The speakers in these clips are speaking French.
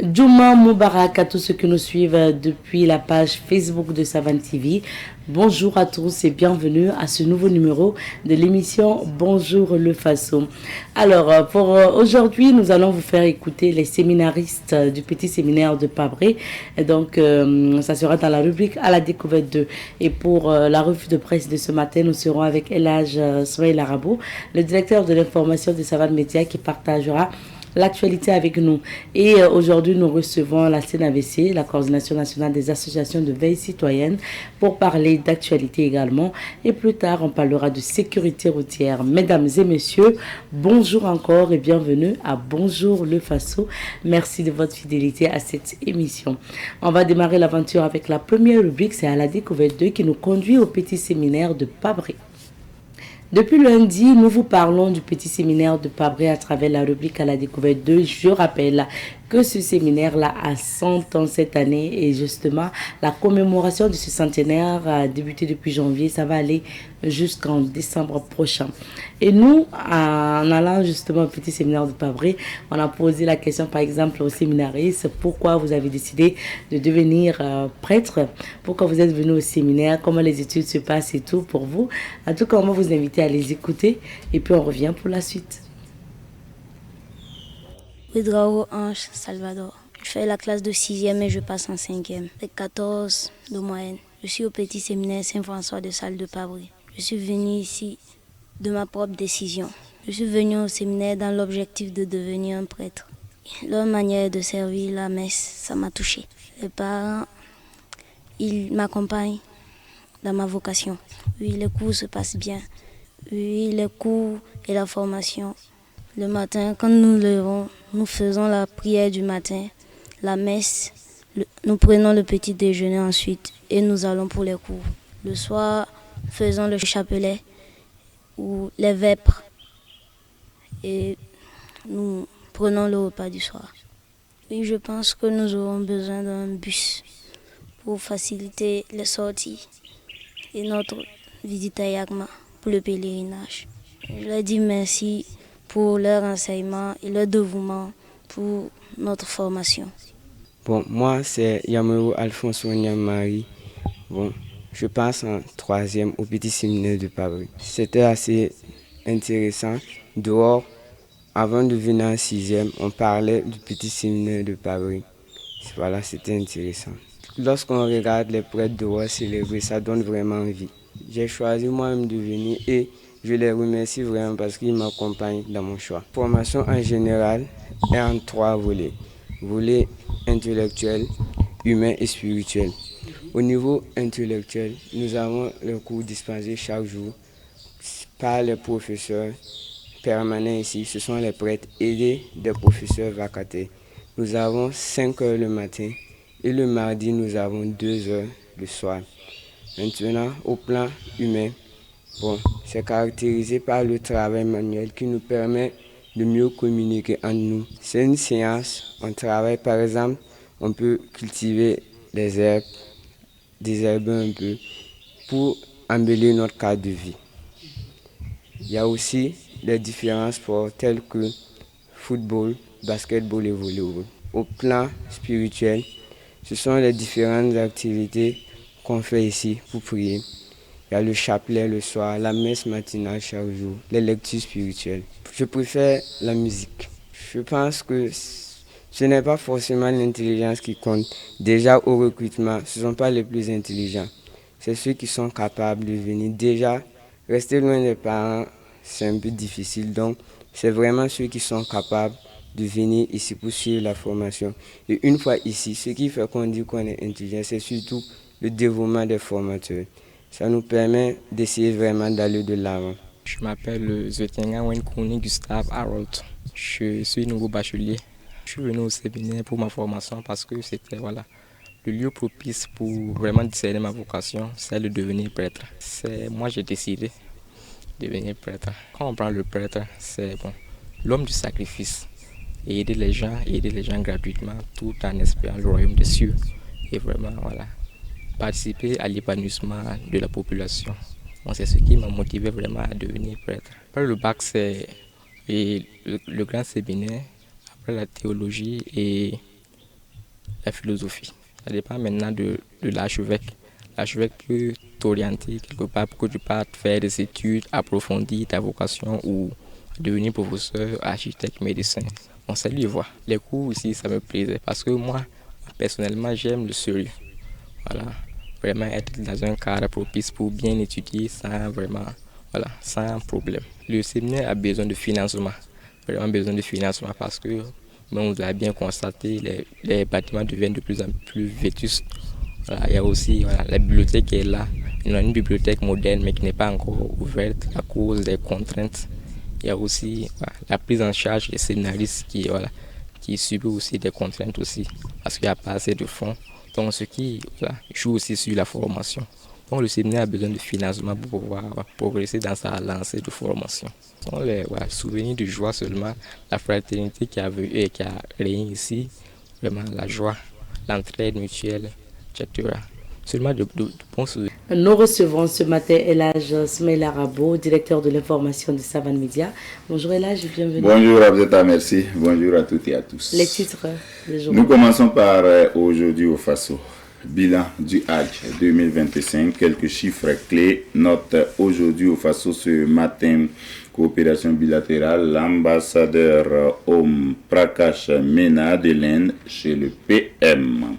Djouma Moubarak à tous ceux qui nous suivent depuis la page Facebook de Savane TV. Bonjour à tous et bienvenue à ce nouveau numéro de l'émission Bonjour le Faso. Alors pour aujourd'hui, nous allons vous faire écouter les séminaristes du petit séminaire de Pabré. Et donc ça sera dans la rubrique à la découverte 2. Et pour la revue de presse de ce matin, nous serons avec Elhaj Souhaïl Arabo, le directeur de l'information de Savane Média qui partagera l'actualité avec nous. Et aujourd'hui, nous recevons la CNAVC, la Coordination nationale des associations de veille citoyenne, pour parler d'actualité également. Et plus tard, on parlera de sécurité routière. Mesdames et messieurs, bonjour encore et bienvenue à Bonjour le Faso. Merci de votre fidélité à cette émission. On va démarrer l'aventure avec la première rubrique, c'est à la découverte 2 qui nous conduit au petit séminaire de Pabré. Depuis lundi, nous vous parlons du petit séminaire de Pabré à travers la rubrique à la découverte 2. Je rappelle que ce séminaire-là a 100 ans cette année et justement, la commémoration de ce centenaire a débuté depuis janvier. Ça va aller jusqu'en décembre prochain. Et nous, en allant justement au petit séminaire de Pabré, on a posé la question par exemple aux séminaristes, pourquoi vous avez décidé de devenir prêtre, pourquoi vous êtes venu au séminaire, comment les études se passent et tout pour vous. En tout cas, on va vous inviter à les écouter et puis on revient pour la suite. Ouedraogo Ange Salvador. Je fais la classe de 6e et je passe en 5e. J'ai 14 de moyenne. Je suis au petit séminaire Saint-François de Salle de Pabré. Je suis venu ici de ma propre décision. Je suis venu au séminaire dans l'objectif de devenir un prêtre. Leur manière de servir la messe, ça m'a touché. Les parents, ils m'accompagnent dans ma vocation. Oui, les cours se passent bien. Oui, les cours et la formation. Le matin, quand nous levons, nous faisons la prière du matin, la messe, nous prenons le petit déjeuner ensuite et nous allons pour les cours. Le soir, faisons le chapelet ou les vêpres et nous prenons le repas du soir. Oui, je pense que nous aurons besoin d'un bus pour faciliter les sorties et notre visite à Yagma pour le pèlerinage. Je leur dis merci pour leur enseignement et leur dévouement pour notre formation. Bon, moi, c'est Yamerou Alphonse Marie. Bon, je passe en 3e au petit séminaire de Pabré. C'était assez intéressant. Dehors, avant de venir en 6e, on parlait du petit séminaire de Pabré. Voilà, c'était intéressant. Lorsqu'on regarde les prêtres dehors célébrer, ça donne vraiment envie. J'ai choisi moi-même de venir et je les remercie vraiment parce qu'ils m'accompagnent dans mon choix. La formation en général est en 3 volets. Volet intellectuel, humain et spirituel. Au niveau intellectuel, nous avons le cours dispensé chaque jour par les professeurs permanents ici. Ce sont les prêtres aidés des professeurs vacataires. Nous avons 5 heures le matin et le mardi, nous avons 2 heures le soir. Maintenant, au plan humain, bon, c'est caractérisé par le travail manuel qui nous permet de mieux communiquer entre nous. C'est une séance, on travaille par exemple, on peut cultiver des herbes, désherber un peu pour embellir notre cadre de vie. Il y a aussi des différents sports tels que football, basketball et volleyball. Au plan spirituel, ce sont les différentes activités qu'on fait ici pour prier. Il y a le chapelet le soir, la messe matinale chaque jour, les lectures spirituelles. Je préfère la musique. Je pense que ce n'est pas forcément l'intelligence qui compte. Déjà au recrutement, ce ne sont pas les plus intelligents. C'est ceux qui sont capables de venir. Déjà, rester loin des parents, c'est un peu difficile. Donc, c'est vraiment ceux qui sont capables de venir ici pour suivre la formation. Et une fois ici, ce qui fait qu'on dit qu'on est intelligent, c'est surtout le dévouement des formateurs. Ça nous permet d'essayer vraiment d'aller de l'avant. Je m'appelle Zetienga Wenkouni Gustave Harold. Je suis nouveau bachelier. Je suis venu au séminaire pour ma formation parce que c'était le lieu propice pour vraiment discerner ma vocation, c'est de devenir prêtre. Moi j'ai décidé de devenir prêtre. Quand on prend le prêtre, c'est l'homme du sacrifice. Et aider les gens gratuitement tout en espérant le royaume des cieux. Et vraiment, participer à l'épanouissement de la population. Bon, c'est ce qui m'a motivé vraiment à devenir prêtre. Après le bac, c'est le grand séminaire, après la théologie et la philosophie. Ça dépend maintenant de l'archevêque. L'archevêque peut t'orienter quelque part pour que tu partes faire des études, approfondir ta vocation ou devenir professeur, architecte, médecin. On sait lui voir. Les cours ici, ça me plaisait parce que moi, personnellement, j'aime le sérieux. Voilà. Vraiment être dans un cadre propice pour bien étudier sans problème. Le séminaire a besoin de financement. Vraiment besoin de financement parce que, on l'a bien constaté, les bâtiments deviennent de plus en plus vétustes. Voilà, il y a aussi la bibliothèque qui est là. On a une bibliothèque moderne mais qui n'est pas encore ouverte à cause des contraintes. Il y a aussi la prise en charge des scénaristes qui subit aussi des contraintes aussi parce qu'il n'y a pas assez de fonds. Donc ce qui joue aussi sur la formation. Donc le séminaire a besoin de financement pour pouvoir progresser dans sa lancée de formation. Donc les souvenirs de joie seulement, la fraternité qui a régné ici, vraiment la joie, l'entraide mutuelle, etc. Seulement de bons souvenirs. Nous recevons ce matin Elhadj Smaïla Rabo, directeur de l'information de Savane Média. Bonjour Elhadj, bienvenue. Bonjour Abzeta, merci. Bonjour à toutes et à tous. Les titres du jour. Nous commençons par aujourd'hui au Faso. Bilan du Hajj 2025, quelques chiffres clés. Note aujourd'hui au Faso ce matin, coopération bilatérale, l'ambassadeur Om Prakash Mena de l'Inde chez le PM.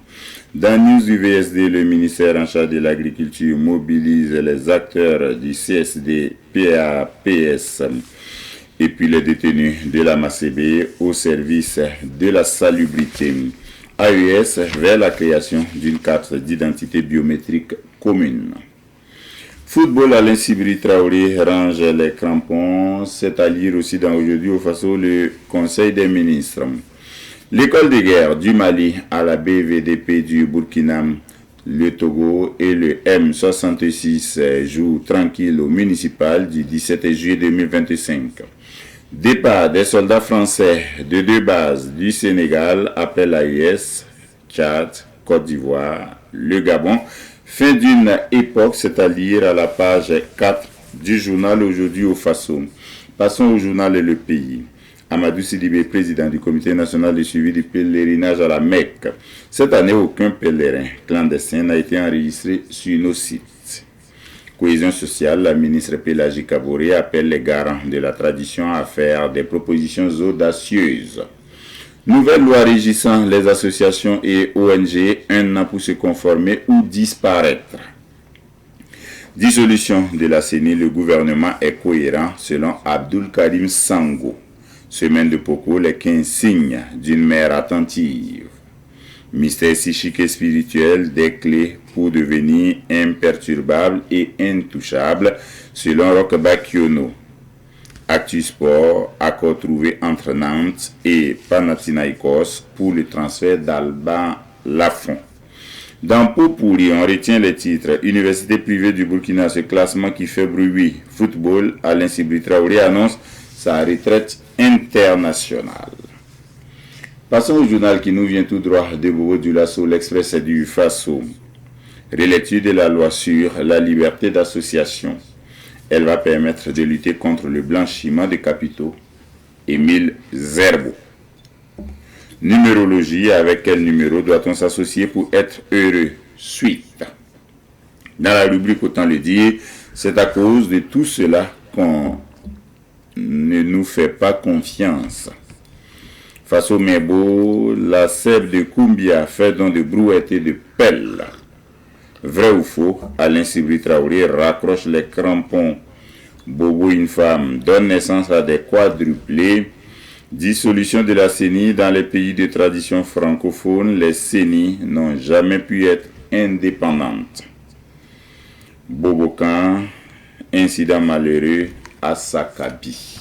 Dans News du VSD, le ministère en charge de l'agriculture mobilise les acteurs du CSD, PAPS et puis les détenus de la MACB au service de la salubrité. AES vers la création d'une carte d'identité biométrique commune. Football, Alain Sibiri Traoré range les crampons. C'est à lire aussi dans aujourd'hui au Faso le Conseil des ministres. L'école de guerre du Mali à la BVDP du Burkina, le Togo et le M66 jouent tranquille au municipal du 17 juillet 2025. Départ des soldats français de 2 bases du Sénégal après l'AES, Tchad, Côte d'Ivoire, le Gabon. Fin d'une époque, c'est-à-dire à la page 4 du journal aujourd'hui au Faso. Passons au journal et le pays. Amadou Sidibé, président du comité national de suivi du pèlerinage à la Mecque. Cette année, aucun pèlerin clandestin n'a été enregistré sur nos sites. Cohésion sociale, la ministre Pélagie Kaboré appelle les garants de la tradition à faire des propositions audacieuses. Nouvelle loi régissant les associations et ONG, un an pour se conformer ou disparaître. Dissolution de la CENI, le gouvernement est cohérent selon Abdul Karim Sango. Semaine de Poko, les 15 signes d'une mère attentive. Mystère psychique et spirituel, des clés pour devenir imperturbable et intouchable, selon Roch Bakiono. Actu Sport, accord trouvé entre Nantes et Panathinaikos pour le transfert d'Alban Lafont. Dans Popouri, on retient les titres. Université privée du Burkina, ce classement qui fait bruit. Football, Alain Sibiri Traoré annonce sa retraite internationale. Passons au journal qui nous vient tout droit de Bobo du Lasso, l'Express du Faso. Relecture de la loi sur la liberté d'association. Elle va permettre de lutter contre le blanchiment des capitaux. Émile Zerbo. Numérologie, avec quel numéro doit-on s'associer pour être heureux? Suite. Dans la rubrique Autant le dire, c'est à cause de tout cela qu'on ne nous fait pas confiance. Face au Mebo, la sève de Koumbia fait don de brouettes et de pelles. Vrai ou faux, Alain Sibiri Traoré raccroche les crampons. Bobo, une femme, donne naissance à des quadruplés. Dissolution de la CENI dans les pays de tradition francophone, les CENI n'ont jamais pu être indépendantes. Bobocan, incident malheureux à Sakabi.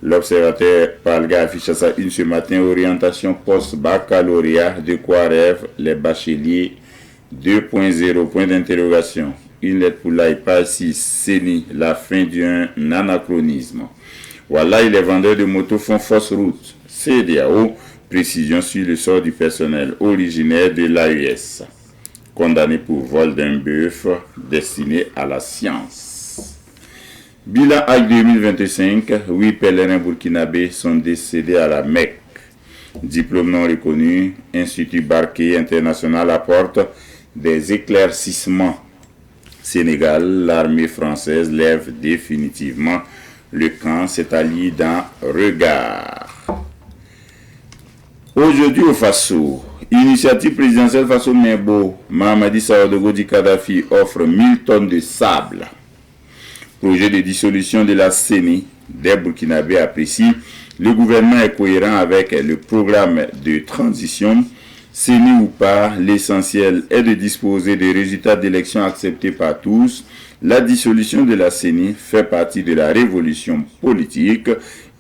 L'observateur Palga affiche ça une ce matin, orientation post-baccalauréat, de quoi rêvent les bacheliers 2.0, point d'interrogation. Une lettre pour l'AIPA 6, CENI, la fin d'un anachronisme. Voilà, les vendeurs de motos font fausse route. CEDEAO, précision sur le sort du personnel originaire de l'AES, condamné pour vol d'un bœuf destiné à la science. Bilan Hajj 2025, 8 pèlerins burkinabés sont décédés à la Mecque. diplôme non reconnu, Institut Barquet International apporte des éclaircissements. Sénégal, l'armée française lève définitivement le camp, c'est allié dans Regard. Aujourd'hui au Faso, initiative présidentielle Faso Mebo, Mamadi Saodogo Di Kadhafi offre 1000 tonnes de sable. Projet de dissolution de la CENI, des Burkinabés apprécient. Le gouvernement est cohérent avec le programme de transition. CENI ou pas, l'essentiel est de disposer des résultats d'élections acceptés par tous. La dissolution de la CENI fait partie de la révolution politique.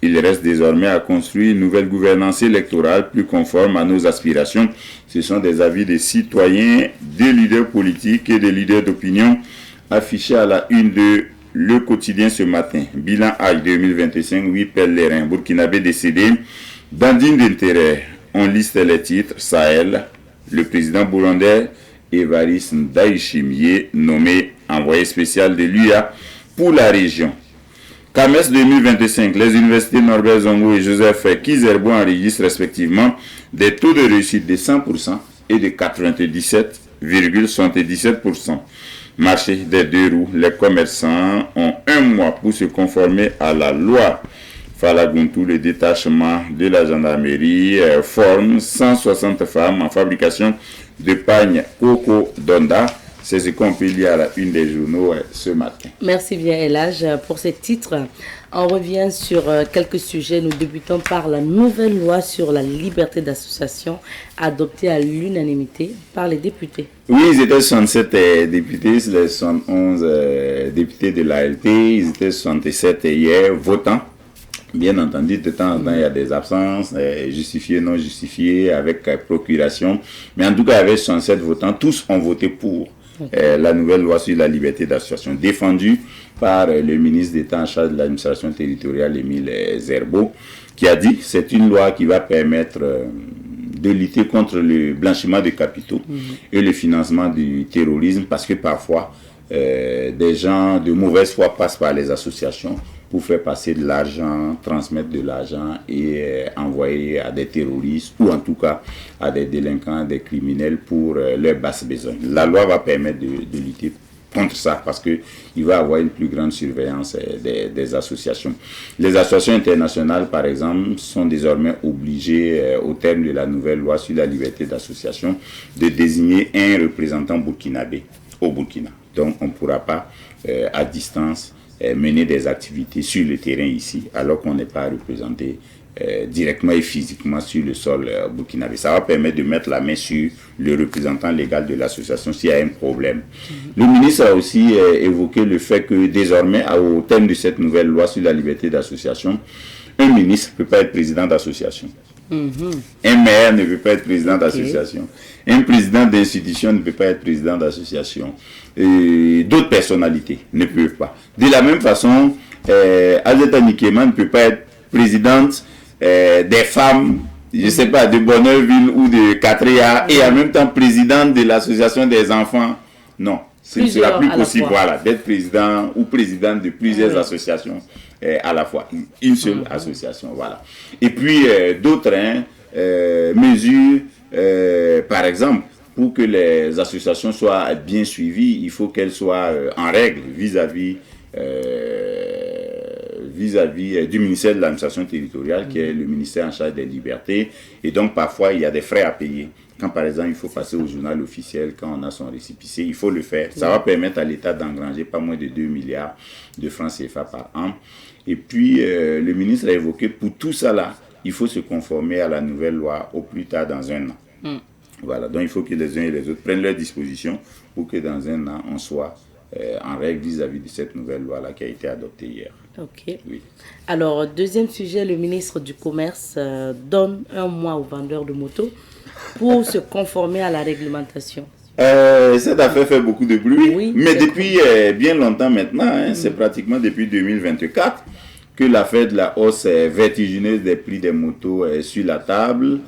Il reste désormais à construire une nouvelle gouvernance électorale plus conforme à nos aspirations. Ce sont des avis des citoyens, des leaders politiques et des leaders d'opinion affichés à la une de Le Quotidien ce matin. Bilan Hajj 2025, 8 pèlerins burkinabés décédés. Dandine d'intérêt, on liste les titres. Sahel, le président burundais Évariste Ndayishimiye, nommé envoyé spécial de l'UA pour la région. CAMES 2025, les universités Norbert Zongo et Joseph Kizerbo enregistrent respectivement des taux de réussite de 100% et de 97,77%. Marché des deux roues, les commerçants ont un mois pour se conformer à la loi. Falaguntou, le détachement de la gendarmerie, forme 160 femmes en fabrication de pagnes Coco Donda. C'est ce qu'on peut lire à la une des journaux ce matin. Merci bien Elage pour ces titres. On revient sur quelques sujets. Nous débutons par la nouvelle loi sur la liberté d'association adoptée à l'unanimité par les députés. Oui, ils étaient 67 députés, les 71 députés de l'ALP, ils étaient 67 hier votants. Bien entendu, de temps en temps, il y a des absences, justifiées, non justifiées, avec procuration. Mais en tout cas, avec 67 votants, tous ont voté pour la nouvelle loi sur la liberté d'association, défendue par le ministre d'État en charge de l'administration territoriale, Émile Zerbo, qui a dit que c'est une loi qui va permettre de lutter contre le blanchiment de capitaux et le financement du terrorisme, parce que parfois, des gens de mauvaise foi passent par les associations pour faire passer de l'argent, transmettre de l'argent et envoyer à des terroristes ou en tout cas à des délinquants, des criminels pour leurs basses besoins. La loi va permettre de lutter contre ça parce qu'il va y avoir une plus grande surveillance des associations. Les associations internationales, par exemple, sont désormais obligées, au terme de la nouvelle loi sur la liberté d'association, de désigner un représentant burkinabé au Burkina. Donc on ne pourra pas, à distance, mener des activités sur le terrain ici, alors qu'on n'est pas représenté directement et physiquement sur le sol burkinabé. Ça va permettre de mettre la main sur le représentant légal de l'association s'il y a un problème. Le ministre a aussi évoqué le fait que désormais, au terme de cette nouvelle loi sur la liberté d'association, un ministre ne peut pas être président d'association. Un maire ne peut pas être président d'association. Un président d'institution ne peut pas être président d'association. D'autres personnalités ne peuvent pas. De la même façon, Azeta Nikema ne peut pas être présidente des femmes, je ne sais pas, de Bonneuville ou de Catria, et en même temps présidente de l'association des enfants. Non, ce ne sera plus possible, voilà, d'être président ou présidente de plusieurs associations à la fois. Une seule association, voilà. Et puis, d'autres mesures, par exemple, pour que les associations soient bien suivies, il faut qu'elles soient en règle vis-à-vis du ministère de l'administration territoriale, qui est le ministère en charge des libertés. Et donc, parfois, il y a des frais à payer. Quand, par exemple, il faut passer au journal officiel, quand on a son récépissé, il faut le faire. Ça va permettre à l'État d'engranger pas moins de 2 milliards de francs CFA par an. Et puis, le ministre a évoqué, pour tout ça là, il faut se conformer à la nouvelle loi au plus tard dans un an. Voilà, donc il faut que les uns et les autres prennent leurs dispositions pour que dans un an, on soit en règle vis-à-vis de cette nouvelle loi-là qui a été adoptée hier. Ok. Oui. Alors, deuxième sujet, le ministre du Commerce donne un mois aux vendeurs de motos pour se conformer à la réglementation. Cette affaire fait beaucoup de bruit, Oui, mais depuis bien longtemps maintenant, c'est pratiquement depuis 2024 que l'affaire de la hausse vertigineuse des prix des motos est sur la table.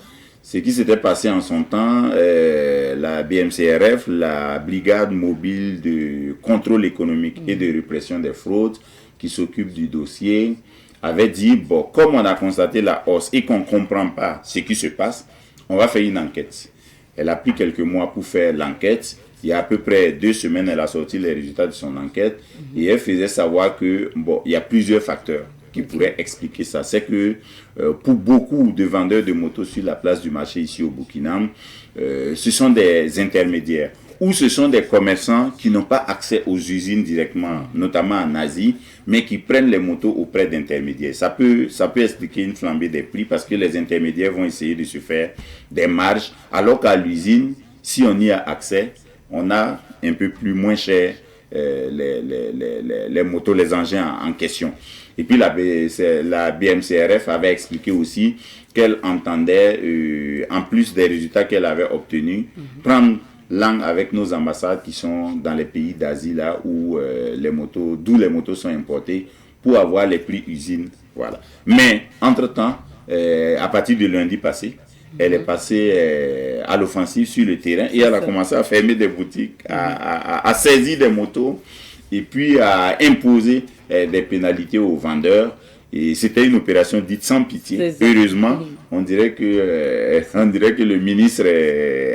Ce qui s'était passé en son temps, la BMCRF, la Brigade mobile de contrôle économique et de répression des fraudes, qui s'occupe du dossier, avait dit, bon, comme on a constaté la hausse et qu'on ne comprend pas ce qui se passe, on va faire une enquête. Elle a pris quelques mois pour faire l'enquête. Il y a à peu près 2 semaines, elle a sorti les résultats de son enquête et elle faisait savoir que, bon, il y a plusieurs facteurs qui pourraient expliquer ça. C'est que pour beaucoup de vendeurs de motos sur la place du marché ici au Burkina, ce sont des intermédiaires ou ce sont des commerçants qui n'ont pas accès aux usines directement, notamment en Asie, mais qui prennent les motos auprès d'intermédiaires. Ça peut expliquer une flambée des prix parce que les intermédiaires vont essayer de se faire des marges, alors qu'à l'usine, si on y a accès, on a un peu plus moins cher les motos, les engins en question. Et puis la BMCRF avait expliqué aussi qu'elle entendait, en plus des résultats qu'elle avait obtenus, prendre langue avec nos ambassades qui sont dans les pays d'Asie, là où d'où les motos sont importées, pour avoir les prix usines. Voilà. Mais, entre-temps, à partir de lundi passé, elle est passée à l'offensive sur le terrain et elle a commencé à fermer des boutiques, à saisir des motos et puis à imposer des pénalités aux vendeurs. Et c'était une opération dite sans pitié. Heureusement, on dirait que le ministre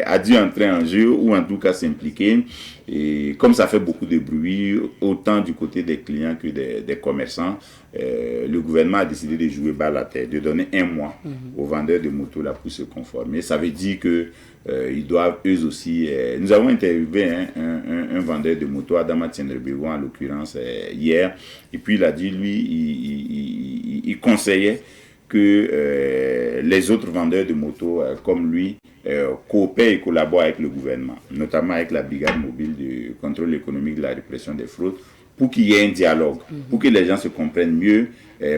a dû entrer en jeu ou en tout cas s'impliquer. Et comme ça fait beaucoup de bruit, autant du côté des clients que des commerçants, le gouvernement a décidé de jouer bas la tête, de donner 1 mois aux vendeurs de motos là pour se conformer. Ça veut dire que ils doivent eux aussi... nous avons interviewé un vendeur de motos, Adama Tiendrebego en l'occurrence, hier, et puis il a dit, lui, il conseillait que les autres vendeurs de motos comme lui coopèrent et collaborent avec le gouvernement, notamment avec la brigade mobile de contrôle économique de la répression des fraudes, pour qu'il y ait un dialogue, pour que les gens se comprennent mieux,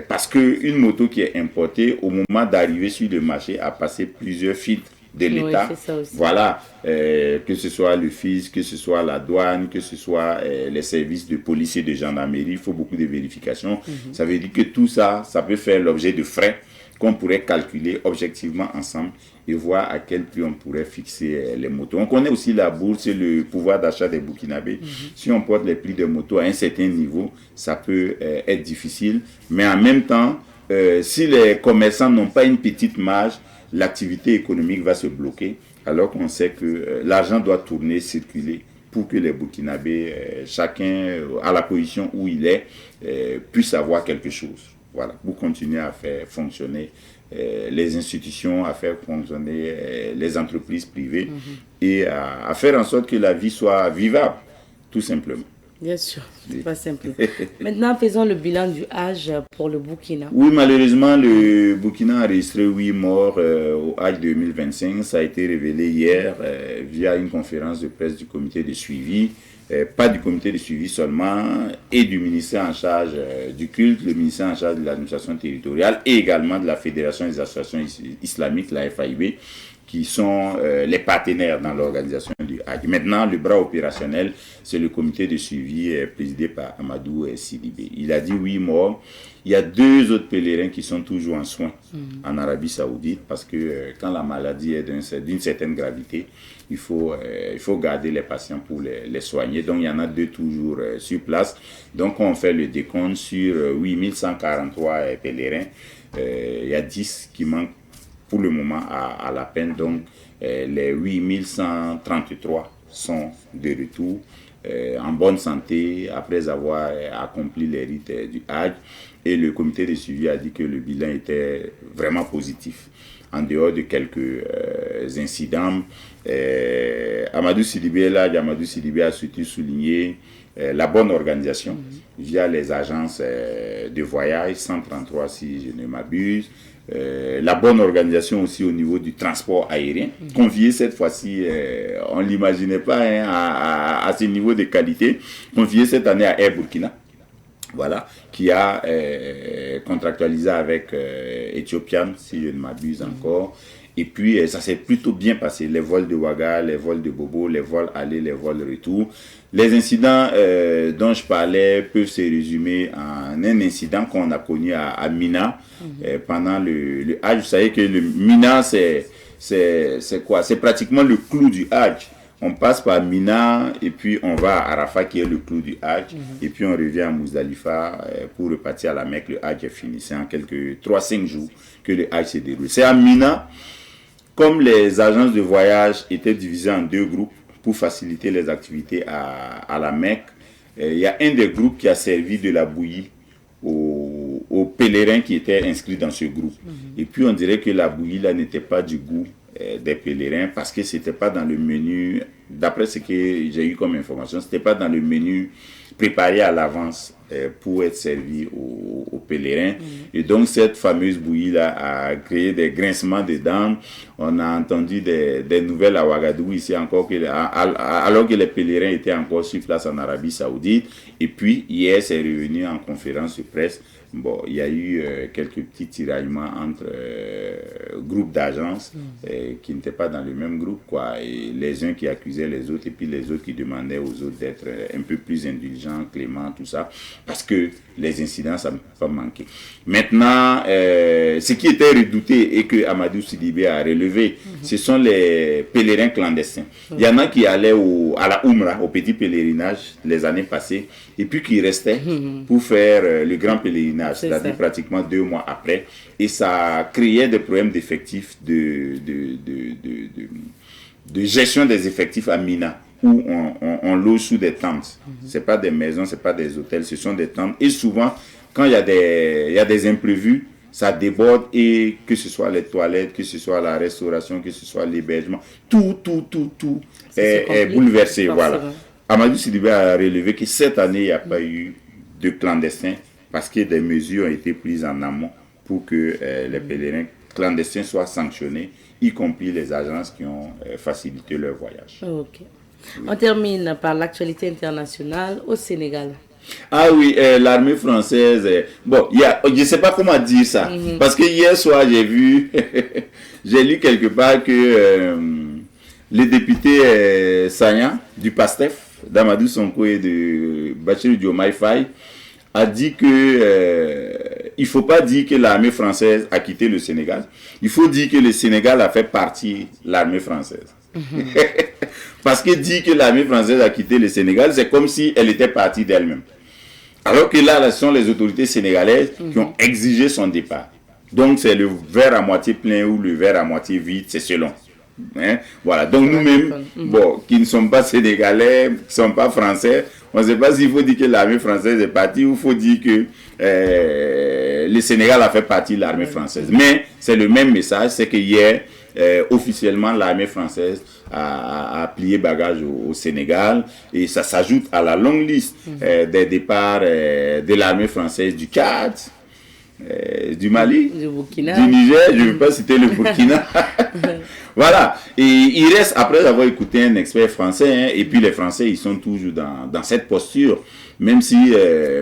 parce qu'une moto qui est importée, au moment d'arriver sur le marché, a passé plusieurs filtres de l'État, voilà, que ce soit le fisc, que ce soit la douane, que ce soit les services de police et de gendarmerie, il faut beaucoup de vérifications. Ça veut dire que tout ça, ça peut faire l'objet de frais qu'on pourrait calculer objectivement ensemble et voir à quel prix on pourrait fixer les motos. On connaît aussi la bourse et le pouvoir d'achat des Burkinabés. Si on porte les prix des motos à un certain niveau, ça peut être difficile, mais en même temps, si les commerçants n'ont pas une petite marge, l'activité économique va se bloquer, alors qu'on sait que l'argent doit tourner, circuler, pour que les Burkinabés, chacun à la position où il est, puisse avoir quelque chose. Voilà, pour continuer à faire fonctionner les institutions, à faire fonctionner les entreprises privées et à faire en sorte que la vie soit vivable, tout simplement. Bien sûr, c'est pas simple. Maintenant, faisons le bilan du Hajj pour le Burkina. Oui, malheureusement, le Burkina a enregistré 8 morts au Hajj 2025. Ça a été révélé hier via une conférence de presse du comité de suivi. Pas du comité de suivi seulement, et du ministère en charge du culte, le ministère en charge de l'administration territoriale et également de la Fédération des associations islamiques, la FAIB, qui sont les partenaires dans l'organisation du Hajj. Maintenant, le bras opérationnel, c'est le comité de suivi présidé par Amadou Sidibé. Il a dit 8 morts. Il y a 2 autres pèlerins qui sont toujours en soins en Arabie Saoudite parce que quand la maladie est d'une certaine gravité, il faut garder les patients pour les soigner. Donc, il y en a 2 toujours sur place. Donc, on fait le décompte sur 8143 pèlerins. Il y a 10 qui manquent pour le moment à la peine. Donc, les 8133 sont de retour en bonne santé après avoir accompli les rites du Hajj. Et le comité de suivi a dit que le bilan était vraiment positif. En dehors de quelques incidents, Amadou Sidibé a surtout souligné la bonne organisation via les agences de voyage, 133 si je ne m'abuse. La bonne organisation aussi au niveau du transport aérien, confié cette fois-ci, on ne l'imaginait pas à ce niveau de qualité, confié cette année à Air Burkina, voilà, qui a contractualisé avec Ethiopian, si je ne m'abuse encore. Et puis, ça s'est plutôt bien passé. Les vols de Ouaga, les vols de Bobo, les vols aller, les vols retour. Les incidents dont je parlais peuvent se résumer en un incident qu'on a connu à Mina pendant le Hajj. Vous savez que le Mina, c'est quoi? C'est pratiquement le clou du Hajj. on passe par Mina et puis on va à Arafat qui est le clou du Hajj et puis on revient à Muzdalifa pour repartir à la Mecque. Le Hajj est fini. C'est en quelques 3-5 jours que le Hajj se déroule. C'est à Mina, comme les agences de voyage étaient divisées en 2 groupes pour faciliter les activités à la Mecque, il y a un des groupes qui a servi de la bouillie aux pèlerins qui étaient inscrits dans ce groupe. Et puis on dirait que la bouillie là n'était pas du goût des pèlerins parce que c'était pas dans le menu, d'après ce que j'ai eu comme information, c'était pas dans le menu préparé à l'avance pour être servi aux pèlerins. Et donc cette fameuse bouillie là a créé des grincements de dents. On a entendu des nouvelles à Ouagadougou ici encore, alors que les pèlerins étaient encore sur place en Arabie Saoudite. Et puis hier c'est revenu en conférence de presse. Bon, il y a eu quelques petits tiraillements entre groupes d'agences qui n'étaient pas dans le même groupe, quoi. Et les uns qui accusaient les autres et puis les autres qui demandaient aux autres d'être un peu plus indulgents, cléments, tout ça, parce que les incidents, ça ne peut pas manquer. Maintenant, ce qui était redouté et que Amadou Sidibé a relevé, ce sont les pèlerins clandestins. Il y en a qui allaient à la Oumra, au petit pèlerinage, les années passées, et puis qui restaient pour faire le grand pèlerinage, c'est-à-dire pratiquement 2 mois après. Et ça créait des problèmes d'effectifs, de gestion des effectifs à Mina, où on loge sous des tentes. Ce n'est pas des maisons, ce n'est pas des hôtels, ce sont des tentes. Et souvent, quand il y a des imprévus, ça déborde, et que ce soit les toilettes, que ce soit la restauration, que ce soit l'hébergement, tout est bouleversé. Voilà. Amadou Sidibé a relevé que cette année, il n'y a pas eu de clandestins parce que des mesures ont été prises en amont pour que les pèlerins clandestins soient sanctionnés, y compris les agences qui ont facilité leur voyage. Ok. On termine par l'actualité internationale au Sénégal. Ah oui, l'armée française, bon, je ne sais pas comment dire ça, parce que hier soir, j'ai lu quelque part que le député Sagna du PASTEF, d'Amadou Sonko et de Bachir Diomaye Faye, a dit que il ne faut pas dire que l'armée française a quitté le Sénégal, il faut dire que le Sénégal a fait partie de l'armée française. Parce que dire que l'armée française a quitté le Sénégal, c'est comme si elle était partie d'elle-même. Alors que là, ce sont les autorités sénégalaises qui ont exigé son départ. Donc c'est le verre à moitié plein ou le verre à moitié vide, c'est selon. Hein? Voilà, donc nous-mêmes, bon, qui ne sommes pas sénégalais, qui ne sommes pas français, on ne sait pas s'il faut dire que l'armée française est partie ou il faut dire que le Sénégal a fait partie de l'armée française. Mais c'est le même message, c'est que hier, officiellement, l'armée française a plié bagage au Sénégal, et ça s'ajoute à la longue liste des départs de l'armée française du Tchad, du Mali, du Niger, je ne veux pas citer le Burkina. Voilà, et il reste, après avoir écouté un expert français, et puis les Français, ils sont toujours dans cette posture, même si,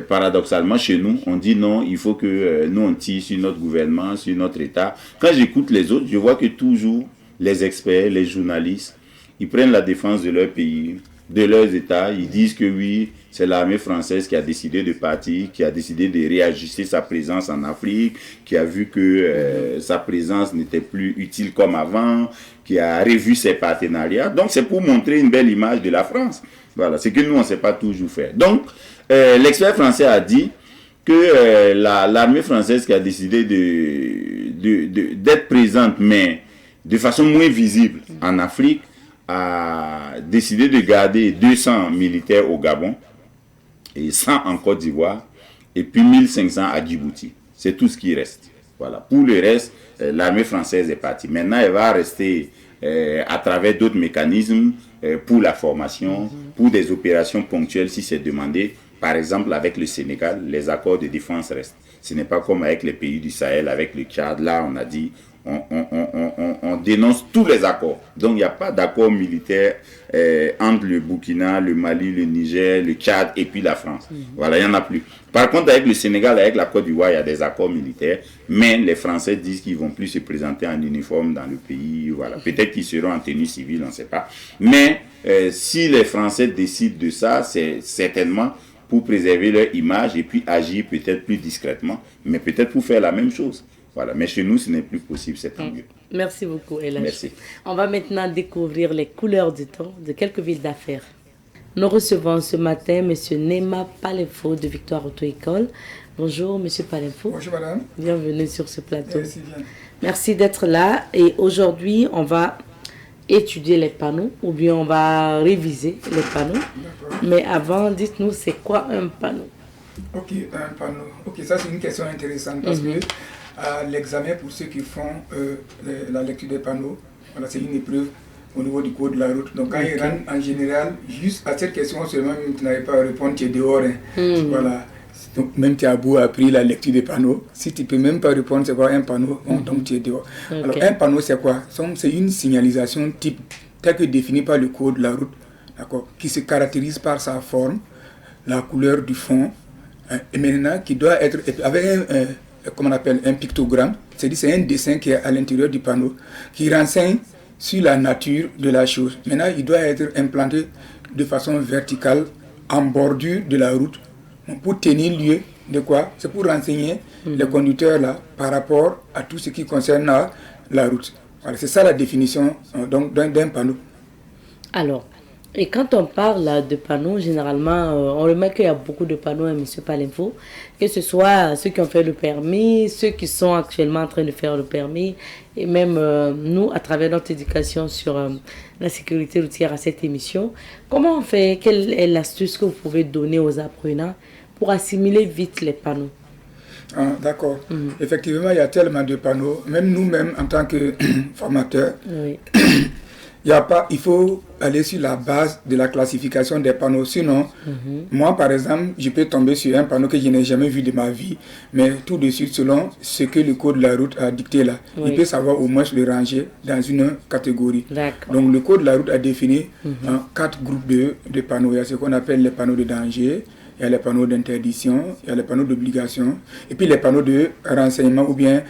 paradoxalement, chez nous, on dit non, il faut que nous, on tire sur notre gouvernement, sur notre État. Quand j'écoute les autres, je vois que toujours, les experts, les journalistes, ils prennent la défense de leur pays, de leurs États, ils disent que oui, c'est l'armée française qui a décidé de partir, qui a décidé de réajuster sa présence en Afrique, qui a vu que sa présence n'était plus utile comme avant, qui a revu ses partenariats. Donc c'est pour montrer une belle image de la France. Voilà, c'est que nous, on ne sait pas toujours faire. Donc, l'expert français a dit que l'armée française qui a décidé d'être présente, mais de façon moins visible en Afrique, a décidé de garder 200 militaires au Gabon, et 100 en Côte d'Ivoire, et puis 1500 à Djibouti. C'est tout ce qui reste. Voilà. Pour le reste, l'armée française est partie. Maintenant, elle va rester à travers d'autres mécanismes pour la formation, pour des opérations ponctuelles si c'est demandé. Par exemple, avec le Sénégal, les accords de défense restent. Ce n'est pas comme avec les pays du Sahel, avec le Tchad. Là, on a dit, on dénonce tous les accords. Donc, il n'y a pas d'accord militaire entre le Burkina, le Mali, le Niger, le Tchad et puis la France. Voilà, il n'y en a plus. Par contre, avec le Sénégal, avec la Côte d'Ivoire, il y a des accords militaires. Mais les Français disent qu'ils ne vont plus se présenter en uniforme dans le pays. Voilà. Peut-être qu'ils seront en tenue civile, on ne sait pas. Mais si les Français décident de ça, c'est certainement pour préserver leur image et puis agir peut-être plus discrètement, mais peut-être pour faire la même chose. Voilà. Mais chez nous, ce n'est plus possible, c'est tant mieux. Merci beaucoup, Elage. Merci. On va maintenant découvrir les couleurs du temps de quelques villes d'affaires. Nous recevons ce matin M. Nema Palenfo de Victoire Auto-École. Bonjour, M. Palenfo. Bonjour, madame. Bienvenue sur ce plateau. Merci bien. Merci d'être là. Et aujourd'hui, on va étudier les panneaux ou bien on va réviser les panneaux. D'accord. Mais avant, dites-nous, c'est quoi un panneau? Ok, un panneau. Ok, ça c'est une question intéressante parce que l'examen pour ceux qui font la lecture des panneaux, voilà, c'est une épreuve au niveau du code de la route. Donc quand ils rentrent en général, juste à cette question seulement, même tu n'avais pas à répondre, tu es dehors. Hein. Voilà. Donc même tu as beau appris la lecture des panneaux, si tu ne peux même pas répondre c'est quoi un panneau, donc tu es dehors. Okay. Alors un panneau c'est quoi? C'est une signalisation type telle que définie par le code de la route, d'accord, qui se caractérise par sa forme, la couleur du fond, et maintenant qui doit être avec comment on appelle, un pictogramme, c'est-à-dire c'est un dessin qui est à l'intérieur du panneau, qui renseigne sur la nature de la chose. Maintenant, il doit être implanté de façon verticale en bordure de la route pour tenir lieu de quoi? C'est pour renseigner les conducteurs là par rapport à tout ce qui concerne la route. Voilà, c'est ça la définition donc d'un panneau. Alors, et quand on parle de panneaux, généralement, on remarque qu'il y a beaucoup de panneaux, M. Palenfo, que ce soit ceux qui ont fait le permis, ceux qui sont actuellement en train de faire le permis, et même nous, à travers notre éducation sur la sécurité routière à cette émission. Comment on fait? Quelle est l'astuce que vous pouvez donner aux apprenants pour assimiler vite les panneaux? Ah, d'accord. Effectivement, il y a tellement de panneaux. Même nous-mêmes, en tant que formateurs, Oui. il faut aller sur la base de la classification des panneaux. Sinon, moi, par exemple, je peux tomber sur un panneau que je n'ai jamais vu de ma vie, mais tout de suite, selon ce que le code de la route a dicté là, Oui. il peut savoir au moins le ranger dans une catégorie. D'accord. Donc, le code de la route a défini 4 groupes de panneaux. Il y a ce qu'on appelle les panneaux de danger, il y a les panneaux d'interdiction, il y a les panneaux d'obligation, et puis les panneaux de renseignement ou bien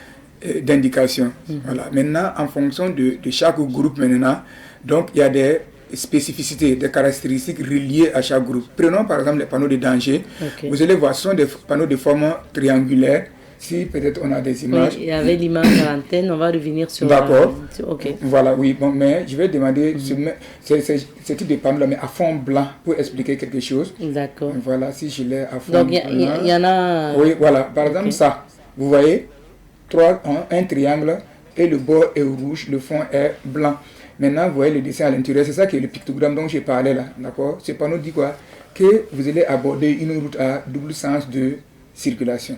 d'indication. Voilà. Maintenant, en fonction de chaque groupe, maintenant, donc il y a des spécificités, des caractéristiques reliées à chaque groupe. Prenons par exemple les panneaux de danger. Okay. Vous allez voir, ce sont des panneaux de forme triangulaire. Si peut-être on a des images. Oui, il y avait l'image à l'antenne, on va revenir sur... D'accord. Ok. Voilà, oui. Bon, mais je vais demander ce type de panneau-là, mais à fond blanc, pour expliquer quelque chose. D'accord. Voilà, si je l'ai à fond blanc. Donc il y en a... Oui, voilà. Par exemple, ça, vous voyez, un triangle et le bord est rouge, le fond est blanc. Maintenant, vous voyez le dessin à l'intérieur, c'est ça qui est le pictogramme dont j'ai parlé là, d'accord? Ce panneau dit quoi? Que vous allez aborder une route à double sens de circulation,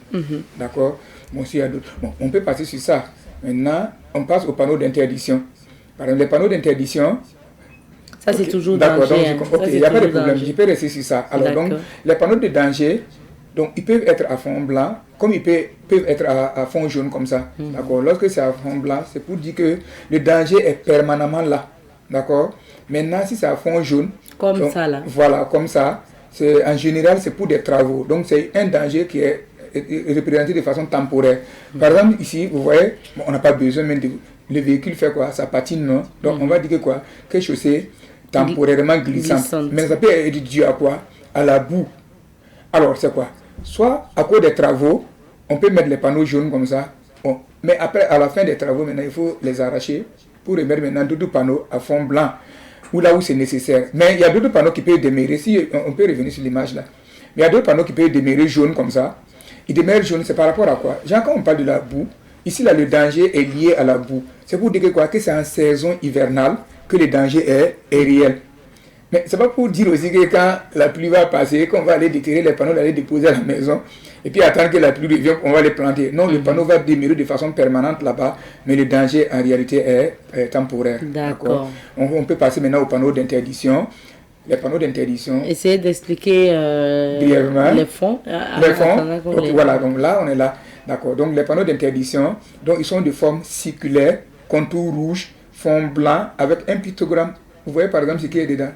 d'accord? Bon, s'il y a d'autres... Bon, on peut passer sur ça. Maintenant, on passe au panneau d'interdiction. Par exemple, les panneaux d'interdiction... Ça, c'est toujours d'accord, danger. donc, il n'y a pas de problème, je peux rester sur ça. Alors, donc, les panneaux de danger, donc, ils peuvent être à fond blanc, comme ils peuvent être à fond jaune comme ça. D'accord. Lorsque c'est à fond blanc, c'est pour dire que le danger est permanemment là. D'accord. Maintenant, si c'est à fond jaune... Comme donc, ça, là. Voilà, comme ça. En général, c'est pour des travaux. Donc, c'est un danger qui est représenté de façon temporaire. Par exemple, ici, vous voyez, bon, on n'a pas besoin même de... Le véhicule fait quoi? Ça patine, non? Donc, on va dire que quoi? Quelque chose c'est temporairement glissante. Mais ça peut être dû à quoi? À la boue. Alors, c'est quoi? Soit à cause des travaux, on peut mettre les panneaux jaunes comme ça. Bon. Mais après, à la fin des travaux, maintenant, il faut les arracher pour remettre maintenant d'autres panneaux à fond blanc, ou là où c'est nécessaire. Mais il y a d'autres panneaux qui peuvent demeurer. Si on peut revenir sur l'image là. Mais il y a d'autres panneaux qui peuvent demeurer jaunes comme ça. Ils demeurent jaunes, c'est par rapport à quoi? Genre, quand on parle de la boue, ici là, le danger est lié à la boue. C'est pour dire que quoi? Que c'est en saison hivernale que le danger est réel. Mais c'est pas pour dire aussi que quand la pluie va passer, qu'on va aller déterrer les panneaux, aller déposer à la maison, et puis attendre que la pluie revienne, on va les planter. Non, le panneau va demeurer de façon permanente là-bas, mais le danger en réalité est temporaire. D'accord. On peut passer maintenant aux panneaux d'interdiction. Les panneaux d'interdiction. Essayez d'expliquer brièvement les fonds. Les fonds. Okay, voilà, donc là, on est là. D'accord. Donc les panneaux d'interdiction, donc ils sont de forme circulaire, contour rouge, fond blanc, avec un pictogramme. Vous voyez par exemple ce qui est dedans.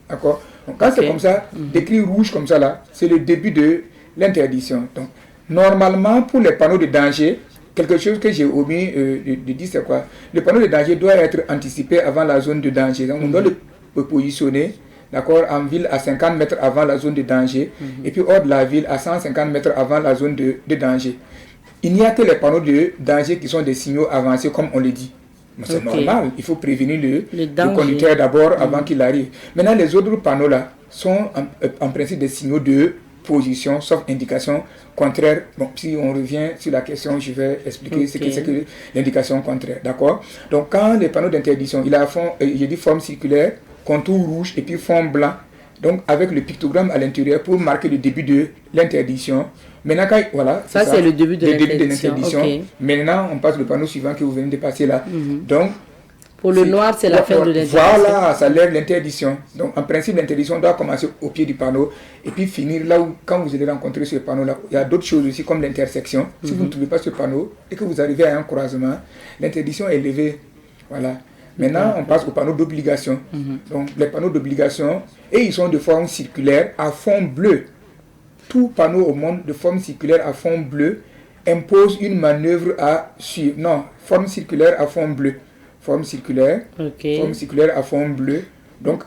D'accord. Donc quand c'est comme ça, décrit rouge comme ça là, c'est le début de l'interdiction. Donc normalement pour les panneaux de danger, quelque chose que j'ai omis de dire c'est quoi? Le panneau de danger doit être anticipé avant la zone de danger. Donc on doit le positionner, d'accord, en ville à 50 mètres avant la zone de danger, et puis hors de la ville à 150 mètres avant la zone de danger. il n'y a que les panneaux de danger qui sont des signaux avancés, comme on le dit. C'est normal, il faut prévenir le conducteur d'abord avant qu'il arrive. Maintenant, les autres panneaux-là sont en principe des signaux de position, sauf indication contraire. Bon, si on revient sur la question, je vais expliquer ce que c'est que l'indication contraire. D'accord? Donc, quand les panneaux d'interdiction, il a j'ai dit forme circulaire, contour rouge et puis fond blanc. Donc, avec le pictogramme à l'intérieur pour marquer le début de l'interdiction. Maintenant, voilà. Ça, c'est le début de l'interdiction. Okay. Maintenant, on passe au panneau suivant que vous venez de passer là. Donc, pour le noir, c'est la fin de l'interdiction. Voilà, ça lève l'interdiction. Donc, en principe, l'interdiction doit commencer au pied du panneau et puis finir là où, quand vous allez rencontrer ce panneau-là, il y a d'autres choses aussi comme l'intersection. Si vous ne trouvez pas ce panneau et que vous arrivez à un croisement, l'interdiction est levée. Voilà. Maintenant, on passe au panneau d'obligation. Donc, les panneaux d'obligation, et ils sont de forme circulaire à fond bleu. Tout panneau au monde de forme circulaire à fond bleu impose une manœuvre à suivre. Non, forme circulaire à fond bleu. Forme circulaire à fond bleu. Donc,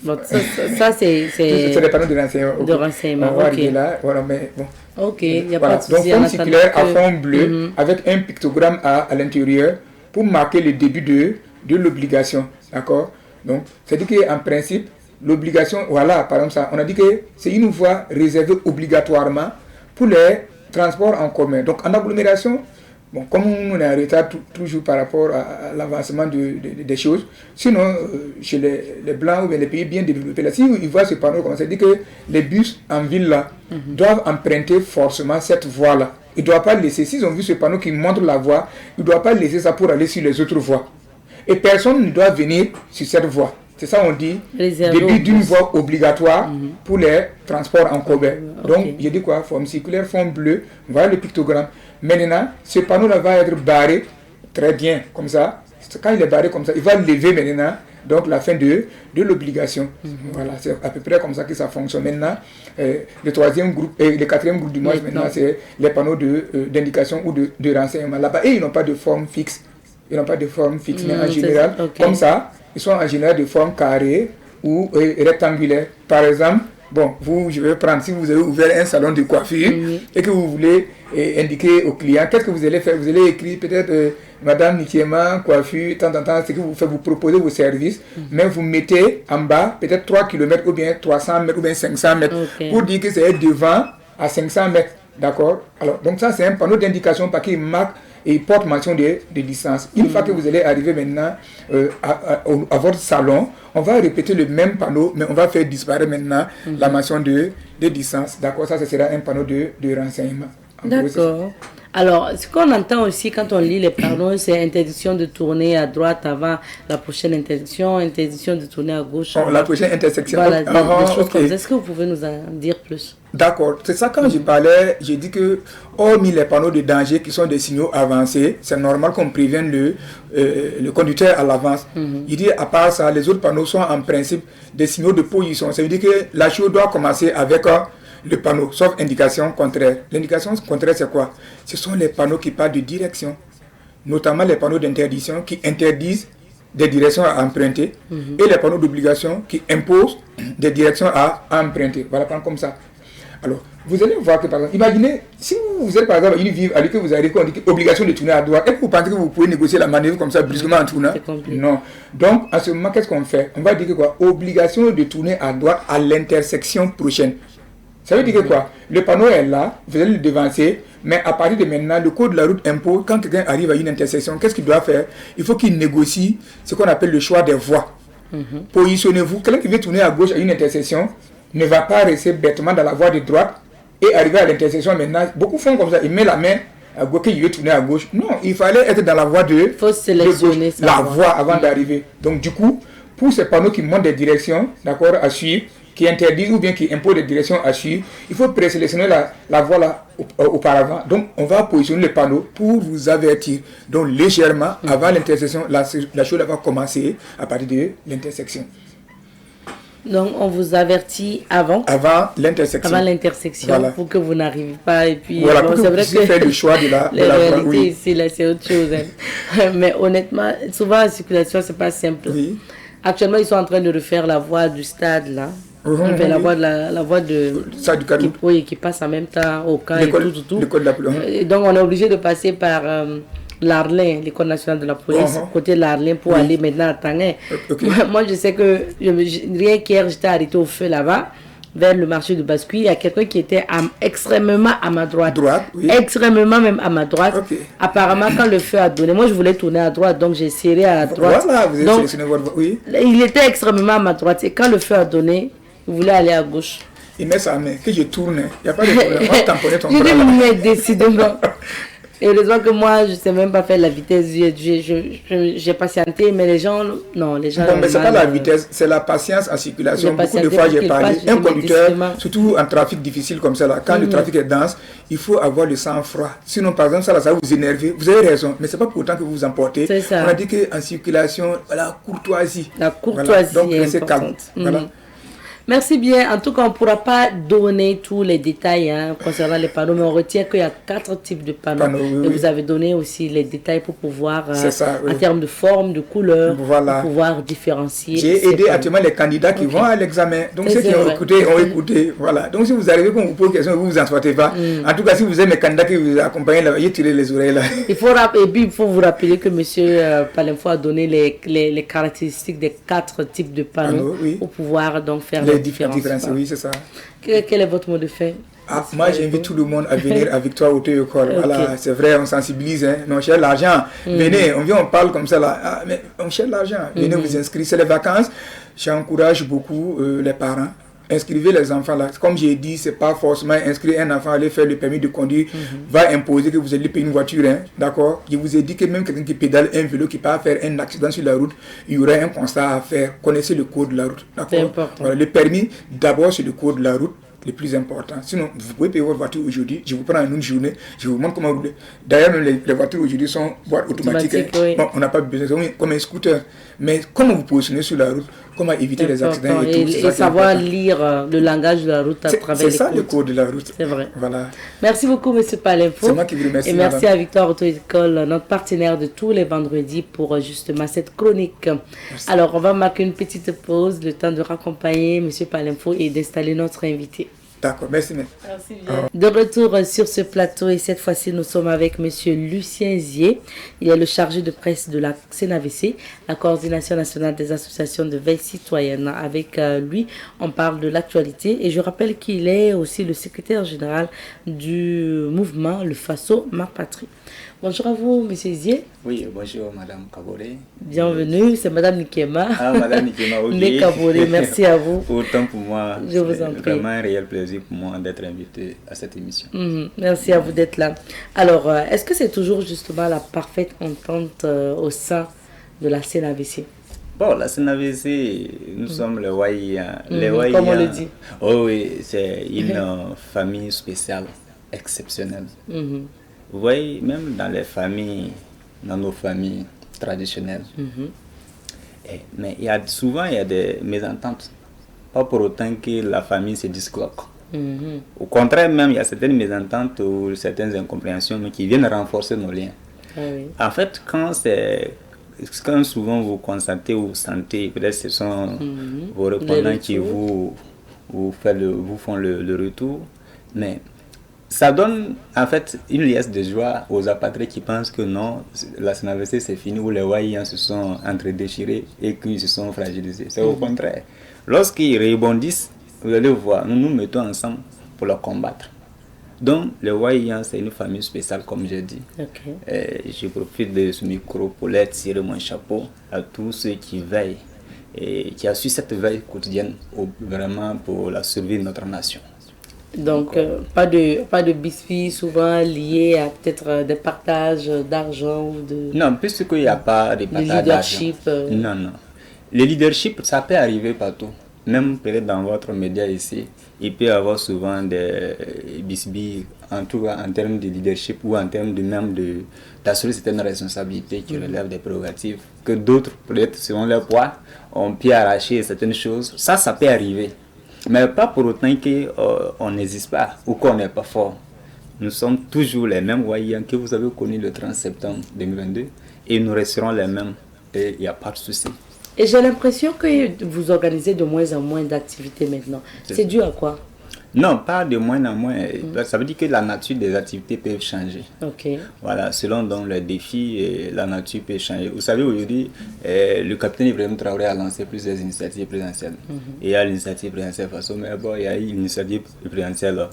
ça c'est les panneaux de renseignement. De renseignement, on va arriver là. Voilà, mais bon. Ok, il n'y a pas de souci. Donc, forme circulaire à fond bleu avec un pictogramme à l'intérieur pour marquer le début de l'obligation. D'accord? Donc, c'est-à-dire qu'en principe, l'obligation, voilà, par exemple ça, on a dit que c'est une voie réservée obligatoirement pour les transports en commun. Donc en agglomération, bon, comme on est en retard toujours par rapport à l'avancement des choses, sinon chez les Blancs ou bien les pays bien développés, là, si ils voient ce panneau, ça dit que les bus en ville là doivent emprunter forcément cette voie-là. Ils ne doivent pas laisser, s'ils ont vu ce panneau qui montre la voie, ils ne doivent pas laisser ça pour aller sur les autres voies. Et personne ne doit venir sur cette voie. C'est ça on dit, début d'une voie obligatoire pour les transports en commun. Donc, j'ai dit quoi? Forme circulaire, fond bleu, voilà le pictogramme. Maintenant, ce panneau-là va être barré, très bien, comme ça. Quand il est barré comme ça, il va lever maintenant, donc la fin de l'obligation. Voilà, c'est à peu près comme ça que ça fonctionne. Maintenant, le troisième groupe, et le quatrième groupe du mois, maintenant, c'est les panneaux d'indication ou de renseignement. Là-bas, et ils n'ont pas de forme fixe. Ils n'ont pas de forme fixe, mais en général, comme ça, ils sont en général de forme carrée ou rectangulaire. Par exemple, bon, je vais prendre, si vous avez ouvert un salon de coiffure et que vous voulez indiquer au client, qu'est-ce que vous allez faire? Vous allez écrire peut-être Madame Nikiema, coiffure, tant, ce que vous faites, vous proposez vos services, mais vous mettez en bas peut-être 3 km ou bien 300 mètres ou bien 500 mètres pour dire que c'est devant à 500 mètres. D'accord? Alors, donc ça, c'est un panneau d'indication parce qu'il marque et il porte mention de distance. Une fois que vous allez arriver maintenant à votre salon, on va répéter le même panneau, mais on va faire disparaître maintenant la mention de distance. D'accord? Ça, ce sera un panneau de renseignement. D'accord. Alors, ce qu'on entend aussi quand on lit les panneaux, c'est interdiction de tourner à droite avant la prochaine interdiction, interdiction de tourner à gauche. La prochaine intersection. Voilà, des choses comme ça. Est-ce que vous pouvez nous en dire plus? D'accord. C'est ça, quand je parlais, j'ai dit que, hormis les panneaux de danger qui sont des signaux avancés, c'est normal qu'on prévienne le conducteur à l'avance. Il dit, à part ça, les autres panneaux sont en principe des signaux de position. Ça veut dire que la chose doit commencer avec le panneau, sauf indication contraire. L'indication contraire, c'est quoi? Ce sont les panneaux qui parlent de direction, notamment les panneaux d'interdiction qui interdisent des directions à emprunter et les panneaux d'obligation qui imposent des directions à emprunter. Voilà, comme ça. Alors, vous allez voir que, par exemple, imaginez, si vous êtes par exemple à une ville, que vous avez obligation de tourner à droite, est-ce que vous pensez que vous pouvez négocier la manœuvre comme ça brusquement en tournant? Non. Donc, à ce moment, qu'est-ce qu'on fait? On va dire que quoi? Obligation de tourner à droite à l'intersection prochaine. Ça veut dire que quoi? Le panneau est là, vous allez le devancer, mais à partir de maintenant, le code de la route impose, quand quelqu'un arrive à une intersection, qu'est-ce qu'il doit faire? Il faut qu'il négocie ce qu'on appelle le choix des voies. Positionnez-vous. Quelqu'un qui veut tourner à gauche à une intersection ne va pas rester bêtement dans la voie de droite et arriver à l'intersection maintenant. Beaucoup font comme ça, il met la main à gauche, il veut tourner à gauche. Non, il fallait être dans la voie de gauche, la voie avant d'arriver. Donc du coup, pour ces panneaux qui montrent des directions, d'accord, à suivre, qui interdisent ou bien qui imposent des directions à suivre, il faut présélectionner la voie là auparavant. Donc on va positionner le panneau pour vous avertir. Donc légèrement, avant l'intersection, la chose va commencer à partir de l'intersection. Donc on vous avertit avant l'intersection. Avant l'intersection, voilà. Pour que vous n'arrivez pas. Et puis, voilà, pour que vous puissiez faire le choix de la réalité voie, oui. Ici, là, c'est autre chose. Hein. Mais honnêtement, souvent la circulation, c'est pas simple. Oui. Actuellement, ils sont en train de refaire la voie du stade là. Enfin, la voie de ça, du Cadou. qui passe en même temps au camp et tout. L'école de la police. Et donc on est obligé de passer par l'Arlin, l'école nationale de la police, côté de l'Arlin pour aller maintenant à Tanguay. Moi je sais que rien qu'hier j'étais arrêté au feu là-bas, vers le marché de Bascuit. Il y a quelqu'un qui était extrêmement à ma droite. Extrêmement même à ma droite. Apparemment, quand le feu a donné, moi je voulais tourner à droite, donc j'ai serré à droite. Voilà, vous avez sélectionné votre... Oui. Il était extrêmement à ma droite. Et quand le feu a donné, il voulait aller à gauche. Il met sa main, que je tourne. Il n'y a pas de problème. On va tamponner ton bras. Je dis, mais décidément. Et heureusement que moi, je ne sais même pas faire la vitesse. J'ai patienté, mais les gens, non, les gens... Bon, mais ce n'est pas la vitesse, c'est la patience en circulation. Beaucoup de fois, j'ai parlé. Un conducteur, surtout en trafic difficile comme ça, là, quand le trafic est dense, il faut avoir le sang froid. Sinon, par exemple, ça va vous énerver. Vous avez raison, mais ce n'est pas pour autant que vous vous emportez. On a dit qu'en circulation, la courtoisie. La courtoisie donc, est importante. Voilà. Merci bien. En tout cas, on ne pourra pas donner tous les détails concernant les panneaux, mais on retient qu'il y a 4 types de panneaux. Et vous avez donné aussi les détails pour pouvoir, en termes de forme, de couleur, pour pouvoir différencier. J'ai aidé actuellement les candidats qui vont à l'examen. Donc, ceux qui ont écouté, voilà. Donc, si vous arrivez, qu'on vous pose une question, vous ne vous en sortez pas. En tout cas, si vous êtes mes candidats qui vous accompagnent, là, vous tirez les oreilles. Là. Et puis, il faut vous rappeler que M. Palenfo a donné les caractéristiques des 4 types de panneaux pour pouvoir donc faire les différences. Oui, c'est ça. Quel est votre mot de fin? Moi, j'invite tout le monde à venir à Victoire Auto-École. Voilà, c'est vrai, on sensibilise, mais on cherche l'argent. Venez, on vient, on parle comme ça là. Mais on cherche l'argent. Venez vous inscrire. C'est les vacances. J'encourage beaucoup les parents. Inscrivez les enfants là. Comme j'ai dit, c'est pas forcément inscrire un enfant à aller faire le permis de conduire va imposer que vous allez payer une voiture. D'accord? Je vous ai dit que même quelqu'un qui pédale un vélo qui peut faire un accident sur la route, il y aura un constat à faire. Connaissez le code de la route. D'accord? Voilà, le permis, d'abord, c'est le code de la route le plus important. Sinon, vous pouvez payer votre voiture aujourd'hui. Je vous prends en une journée. Je vous montre comment rouler. D'ailleurs, les voitures aujourd'hui sont boîtes automatiques. Bon, on n'a pas besoin, comme un scooter. Mais comment vous positionnez sur la route, comment éviter les accidents et tout. Et savoir lire le langage de la route à travers les codes. C'est ça le code de la route. C'est vrai. Voilà. Merci beaucoup, M. Palenfo. C'est moi qui vous remercie. Et merci à Victoire Auto-École, notre partenaire de tous les vendredis pour justement cette chronique. Merci. Alors, on va marquer une petite pause, le temps de raccompagner M. Palenfo et d'installer notre invité. D'accord, merci. Merci bien. De retour sur ce plateau et cette fois-ci nous sommes avec M. Lucien Zier. Il est le chargé de presse de la CNAVC, la coordination nationale des associations de veille citoyenne. Avec lui, on parle de l'actualité et je rappelle qu'il est aussi le secrétaire général du mouvement Le Faso Ma Patrie. Bonjour à vous, M. Zier. Oui, bonjour, Madame Kaboré. Bienvenue, c'est Madame Nikema. Ah, Madame Nikema, ok. Kaboré, merci à vous. Autant pour moi, je vous en prie. C'est vraiment un réel plaisir pour moi d'être invité à cette émission. Merci à vous d'être là. Alors, est-ce que c'est toujours justement la parfaite entente au sein de la CNAVC? Bon, la CNAVC, nous sommes les Waïens. Comme on le dit. Oh oui, c'est une famille spéciale, exceptionnelle. Vous voyez, même dans les familles, dans nos familles traditionnelles, mais souvent il y a des mésententes. Pas pour autant que la famille se disloque. Au contraire, même il y a certaines mésententes ou certaines incompréhensions qui viennent renforcer nos liens. En fait, quand souvent vous constatez ou vous sentez, peut-être ce sont vos répondants qui vous font le retour, mais ça donne en fait une liesse de joie aux apatrides qui pensent que non, la CNAVC c'est fini, où les Waïens se sont entre-déchirés et qu'ils se sont fragilisés. C'est au contraire. Lorsqu'ils rebondissent, vous allez voir, nous nous mettons ensemble pour le combattre. Donc, les Waïens, c'est une famille spéciale, comme j'ai dit. Je profite de ce micro pour leur tirer mon chapeau à tous ceux qui veillent et qui assurent cette veille quotidienne vraiment pour la survie de notre nation. Donc, pas de biscuits souvent liés à peut-être des partages d'argent ou de... Non, puisqu'il n'y a pas de partage leadership. Non. Le leadership, ça peut arriver partout. Même peut-être dans votre média ici, il peut y avoir souvent des bisbilles, en tout cas en termes de leadership ou en termes d'assurer certaines responsabilités qui relèvent des prérogatives que d'autres, peut-être selon leur poids, ont pu arracher certaines choses. Ça peut arriver. Mais pas pour autant qu'on n'existe pas ou qu'on n'est pas fort. Nous sommes toujours les mêmes Waïens que vous avez connus le 30 septembre 2022 et nous resterons les mêmes et il n'y a pas de souci. Et j'ai l'impression que vous organisez de moins en moins d'activités maintenant. C'est dû à quoi? Non, pas de moins en moins. Ça veut dire que la nature des activités peut changer. Ok. Voilà, selon donc les défis, la nature peut changer. Vous savez, aujourd'hui, le capitaine Ibrahim Traoré a lancé plusieurs initiatives présidentielles. Et il y a l'initiative présidentielle Faso, mais bon, il y a une initiative présidentielle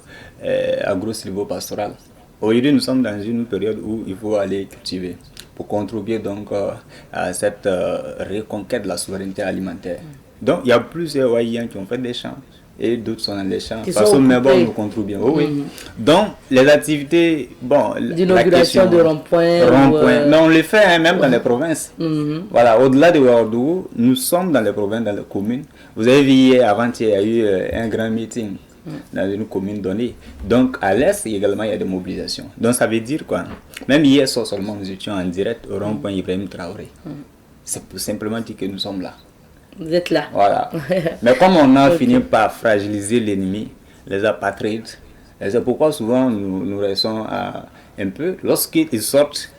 à gros niveau pastoral. Aujourd'hui, nous sommes dans une période où il faut aller cultiver pour contribuer donc à cette reconquête de la souveraineté alimentaire. Donc, il y a plusieurs Haïtiens qui ont fait des champs. Et d'autres sont dans les champs. Parce que mais bon, nous contribuons. Oui. Donc, les activités, bon, d'inauguration de rond-point. Mais on les fait même dans les provinces. Voilà, au-delà de Ouagadougou, nous sommes dans les provinces, dans les communes. Vous avez vu hier, avant-hier, il y a eu un grand meeting dans une commune donnée. Donc, à l'est, également, il y a des mobilisations. Donc, ça veut dire quoi? Même hier soir seulement, nous étions en direct au rond-point Ibrahim Traoré. C'est pour simplement dire que nous sommes là. Vous êtes là. Voilà. Mais comme on a fini par fragiliser l'ennemi, les apatrides, c'est pourquoi souvent nous restons un peu. Lorsqu'ils sortent,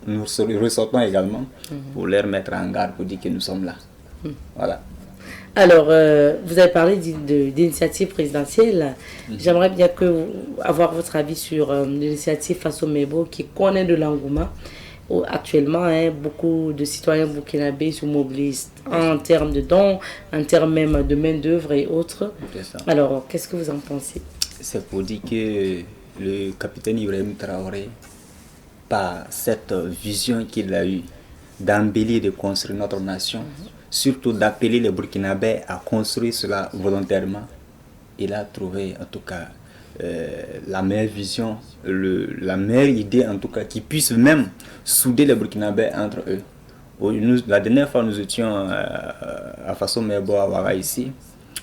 nous ressortons également pour leur mettre en garde, pour dire que nous sommes là. Voilà. Alors, vous avez parlé d'initiative présidentielle. J'aimerais bien avoir votre avis sur l'initiative Faso Mebo qui connaît de l'engouement. Actuellement, beaucoup de citoyens burkinabés se mobilisent en termes de dons, en termes même de main-d'œuvre et autres. Alors, qu'est-ce que vous en pensez? C'est pour dire que le capitaine Ibrahim Traoré, par cette vision qu'il a eue d'embellir, de construire notre nation, surtout d'appeler les Burkinabés à construire cela volontairement, il a trouvé en tout cas la meilleure vision, la meilleure idée en tout cas, qui puisse même souder les Burkinabés entre eux. La dernière fois nous étions à Faso Mebo à Ouaga ici,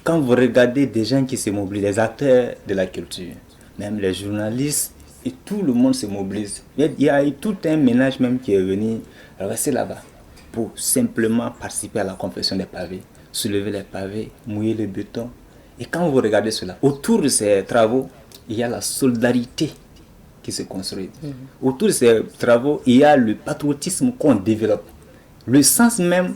quand vous regardez des gens qui se mobilisent, les acteurs de la culture, même les journalistes, et tout le monde se mobilise. Il y a eu tout un ménage même qui est venu rester là-bas pour simplement participer à la confection des pavés, soulever les pavés, mouiller le béton. Et quand vous regardez cela, autour de ces travaux, il y a la solidarité qui se construit. Autour de ces travaux, il y a le patriotisme qu'on développe. Le sens même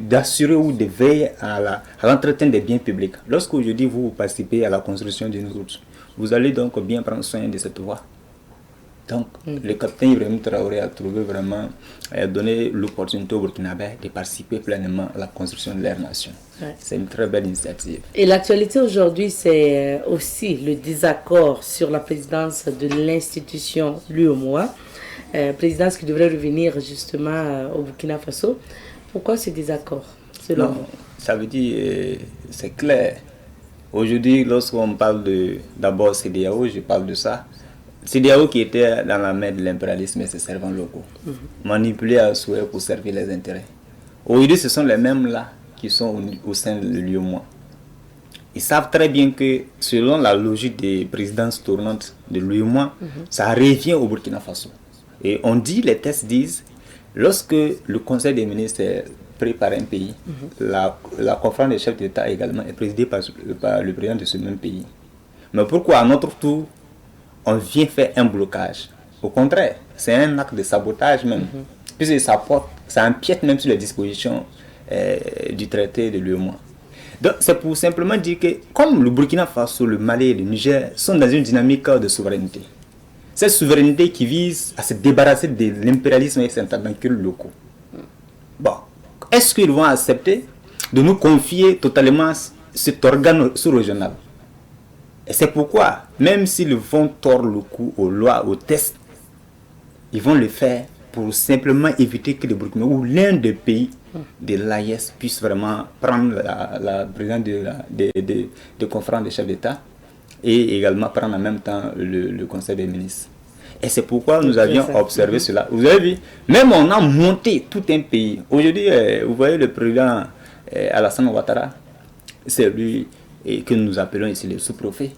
d'assurer ou de veiller à l'entretien des biens publics. Lorsque aujourd'hui vous participez à la construction d'une route, vous allez donc bien prendre soin de cette voie. Donc, le capitaine Ibrahim Traoré a trouvé vraiment, a donné l'opportunité aux Burkinabés de participer pleinement à la construction de leur nation. Ouais. C'est une très belle initiative. Et l'actualité aujourd'hui, c'est aussi le désaccord sur la présidence de l'institution l'UEMOA, présidence qui devrait revenir justement au Burkina Faso. Pourquoi ce désaccord, selon vous? Ça veut dire, c'est clair. Aujourd'hui, lorsqu'on parle d'abord CEDEAO, je parle de ça. CEDEAO qui était dans la main de l'impérialisme et ses servants locaux, manipulés à souhait pour servir les intérêts. Aujourd'hui, ce sont les mêmes là qui sont au sein de l'UEMOA. Ils savent très bien que selon la logique des présidences tournantes de l'UEMOA, ça revient au Burkina Faso. Et on dit, les textes disent, lorsque le Conseil des ministres est pris par un pays, la conférence des chefs d'État également est présidée par le président de ce même pays. Mais pourquoi à notre tour on vient faire un blocage? Au contraire, c'est un acte de sabotage même, puisque ça empiète même sur les dispositions du traité de l'UEMOA. Donc c'est pour simplement dire que comme le Burkina Faso, le Mali et le Niger sont dans une dynamique de souveraineté, cette souveraineté qui vise à se débarrasser de l'impérialisme et des tentacules locaux. Bon, est-ce qu'ils vont accepter de nous confier totalement cet organe sous-régional? Et c'est pourquoi, même s'ils vont tordre le cou aux lois, aux tests, ils vont le faire pour simplement éviter que le Burkina ou l'un des pays de l'AES puisse vraiment prendre la présidence de conférence des chefs d'État et également prendre en même temps le Conseil des ministres. Et c'est pourquoi nous avions observé cela. Vous avez vu, même on a monté tout un pays. Aujourd'hui, vous voyez le président Alassane Ouattara, c'est lui que nous appelons ici le sous-préfet.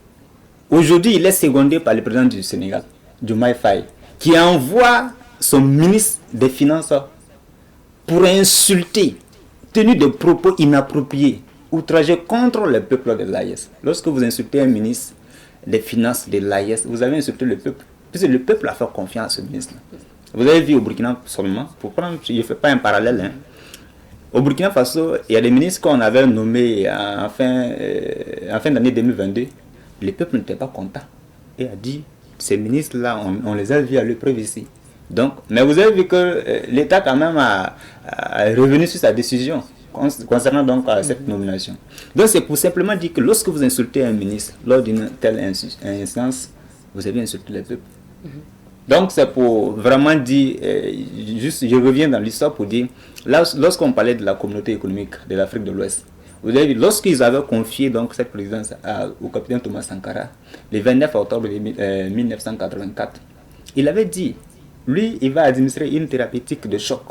Aujourd'hui, il est secondé par le président du Sénégal, Diomaye Faye, qui envoie son ministre des Finances pour insulter, tenu de propos inappropriés, outragés contre le peuple de l'AES. Lorsque vous insultez un ministre des Finances de l'AES, vous avez insulté le peuple, puisque le peuple a fait confiance à ce ministre. Vous avez vu au Burkina seulement, pour prendre, je ne fais pas un parallèle, Au Burkina Faso, il y a des ministres qu'on avait nommés en fin d'année 2022. Le peuple n'était pas content. Et a dit, ces ministres-là, on les a vus à l'épreuve ici. Donc, mais vous avez vu que l'État quand même a revenu sur sa décision concernant donc cette nomination. Donc c'est pour simplement dire que lorsque vous insultez un ministre lors d'une telle instance, vous avez insulté le peuple. Donc c'est pour vraiment dire, juste je reviens dans l'histoire pour dire, lorsqu'on parlait de la communauté économique de l'Afrique de l'Ouest, vous avez vu, lorsqu'ils avaient confié donc cette présidence au capitaine Thomas Sankara, le 29 octobre 1984, il avait dit, lui, il va administrer une thérapeutique de choc.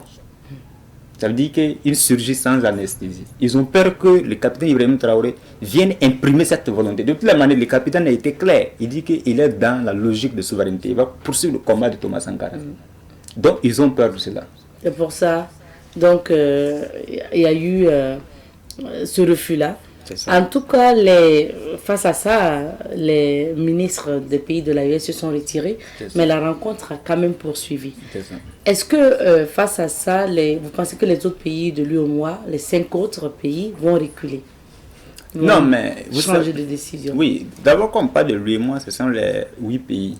Ça veut dire qu'il surgit sans anesthésie. Ils ont peur que le capitaine Ibrahim Traoré vienne imprimer cette volonté. De toute la manière, le capitaine a été clair. Il dit qu'il est dans la logique de souveraineté. Il va poursuivre le combat de Thomas Sankara. Donc, ils ont peur de cela. C'est pour ça. Donc, il y a eu ce refus-là. En tout cas, face à ça, les ministres des pays de l'AES se sont retirés, mais la rencontre a quand même poursuivi. Est-ce que face à ça, vous pensez que les autres pays de l'UEMOA, les 5 autres pays, vont reculer? Non, mais vous changer de décision. Oui, d'abord, quand on parle de l'UEMOA, ce sont les 8 pays.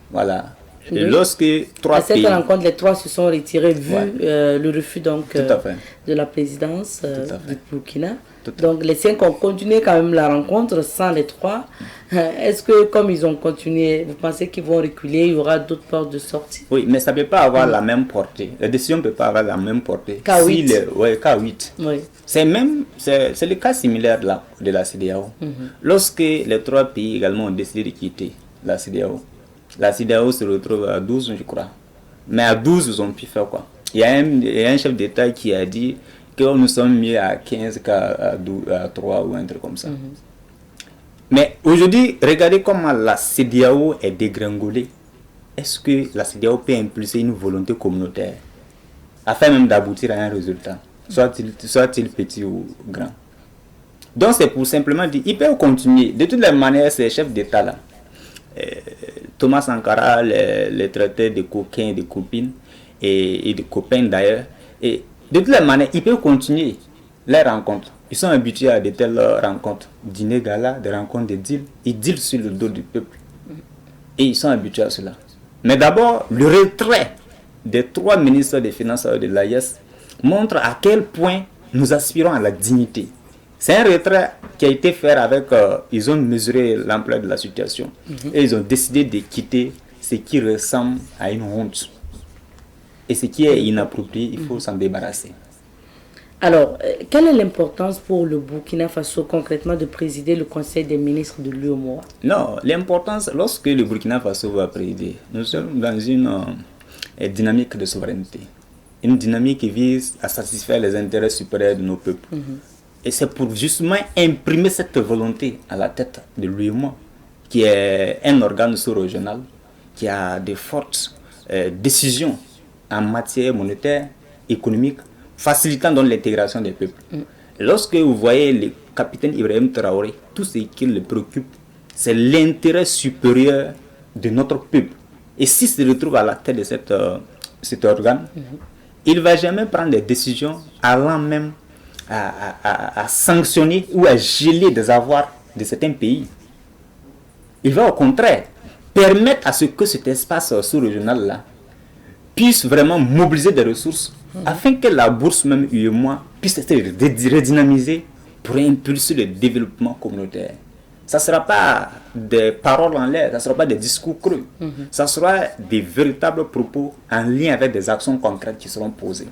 Voilà. Et lorsque 3 à cette pays... rencontre, les 3 se sont retirés vu le refus donc, de la présidence du Burkina. Donc les 5 ont continué quand même la rencontre sans les 3. Est-ce que comme ils ont continué, vous pensez qu'ils vont reculer, il y aura d'autres portes de sortie? Oui, mais ça ne peut pas avoir la même portée. La décision ne peut pas avoir la même portée. K8. K8. Oui. C'est le cas similaire de la CEDEAO. Lorsque les 3 pays également ont décidé de quitter la CEDEAO se retrouve à 12, je crois. Mais à 12, ils ont pu faire quoi? Il y a un chef d'État qui a dit que nous sommes mis à 15 qu'à 3 ou un truc comme ça. Mais aujourd'hui, regardez comment la CEDEAO est dégringolée. Est-ce que la CEDEAO peut impulser une volonté communautaire afin même d'aboutir à un résultat, soit-il petit ou grand? Donc c'est pour simplement dire, ils peuvent continuer. De toutes les manières, ces chefs d'État-là, Thomas Sankara les traitait de coquins, de copines et de copains d'ailleurs. Et de toutes les manières, ils peuvent continuer les rencontres. Ils sont habitués à de telles rencontres, dîner gala, des rencontres de deals. Ils dealent sur le dos du peuple. Et ils sont habitués à cela. Mais d'abord, le retrait des 3 ministres des Finances de l'AES montre à quel point nous aspirons à la dignité. C'est un retrait qui a été fait avec... ils ont mesuré l'ampleur de la situation. Et ils ont décidé de quitter ce qui ressemble à une honte. Et ce qui est inapproprié, il faut s'en débarrasser. Alors, quelle est l'importance pour le Burkina Faso concrètement de présider le Conseil des ministres de l'UEMOA? Non, l'importance, lorsque le Burkina Faso va présider, nous sommes dans une dynamique de souveraineté. Une dynamique qui vise à satisfaire les intérêts supérieurs de nos peuples. Et c'est pour justement imprimer cette volonté à la tête de l'UEMOA, qui est un organe sous-régional, qui a de fortes décisions en matière monétaire, économique, facilitant donc l'intégration des peuples. Lorsque vous voyez le capitaine Ibrahim Traoré, tout ce qui le préoccupe, c'est l'intérêt supérieur de notre peuple. Et s'il se retrouve à la tête de cet organe, il ne va jamais prendre des décisions allant même à sanctionner ou à geler des avoirs de certains pays. Il va au contraire permettre à ce que cet espace sous-régional-là puisse vraiment mobiliser des ressources afin que la bourse même UEMOA puisse être redynamisée pour impulser le développement communautaire. Ça ne sera pas des paroles en l'air, ça ne sera pas des discours creux, ça sera des véritables propos en lien avec des actions concrètes qui seront posées.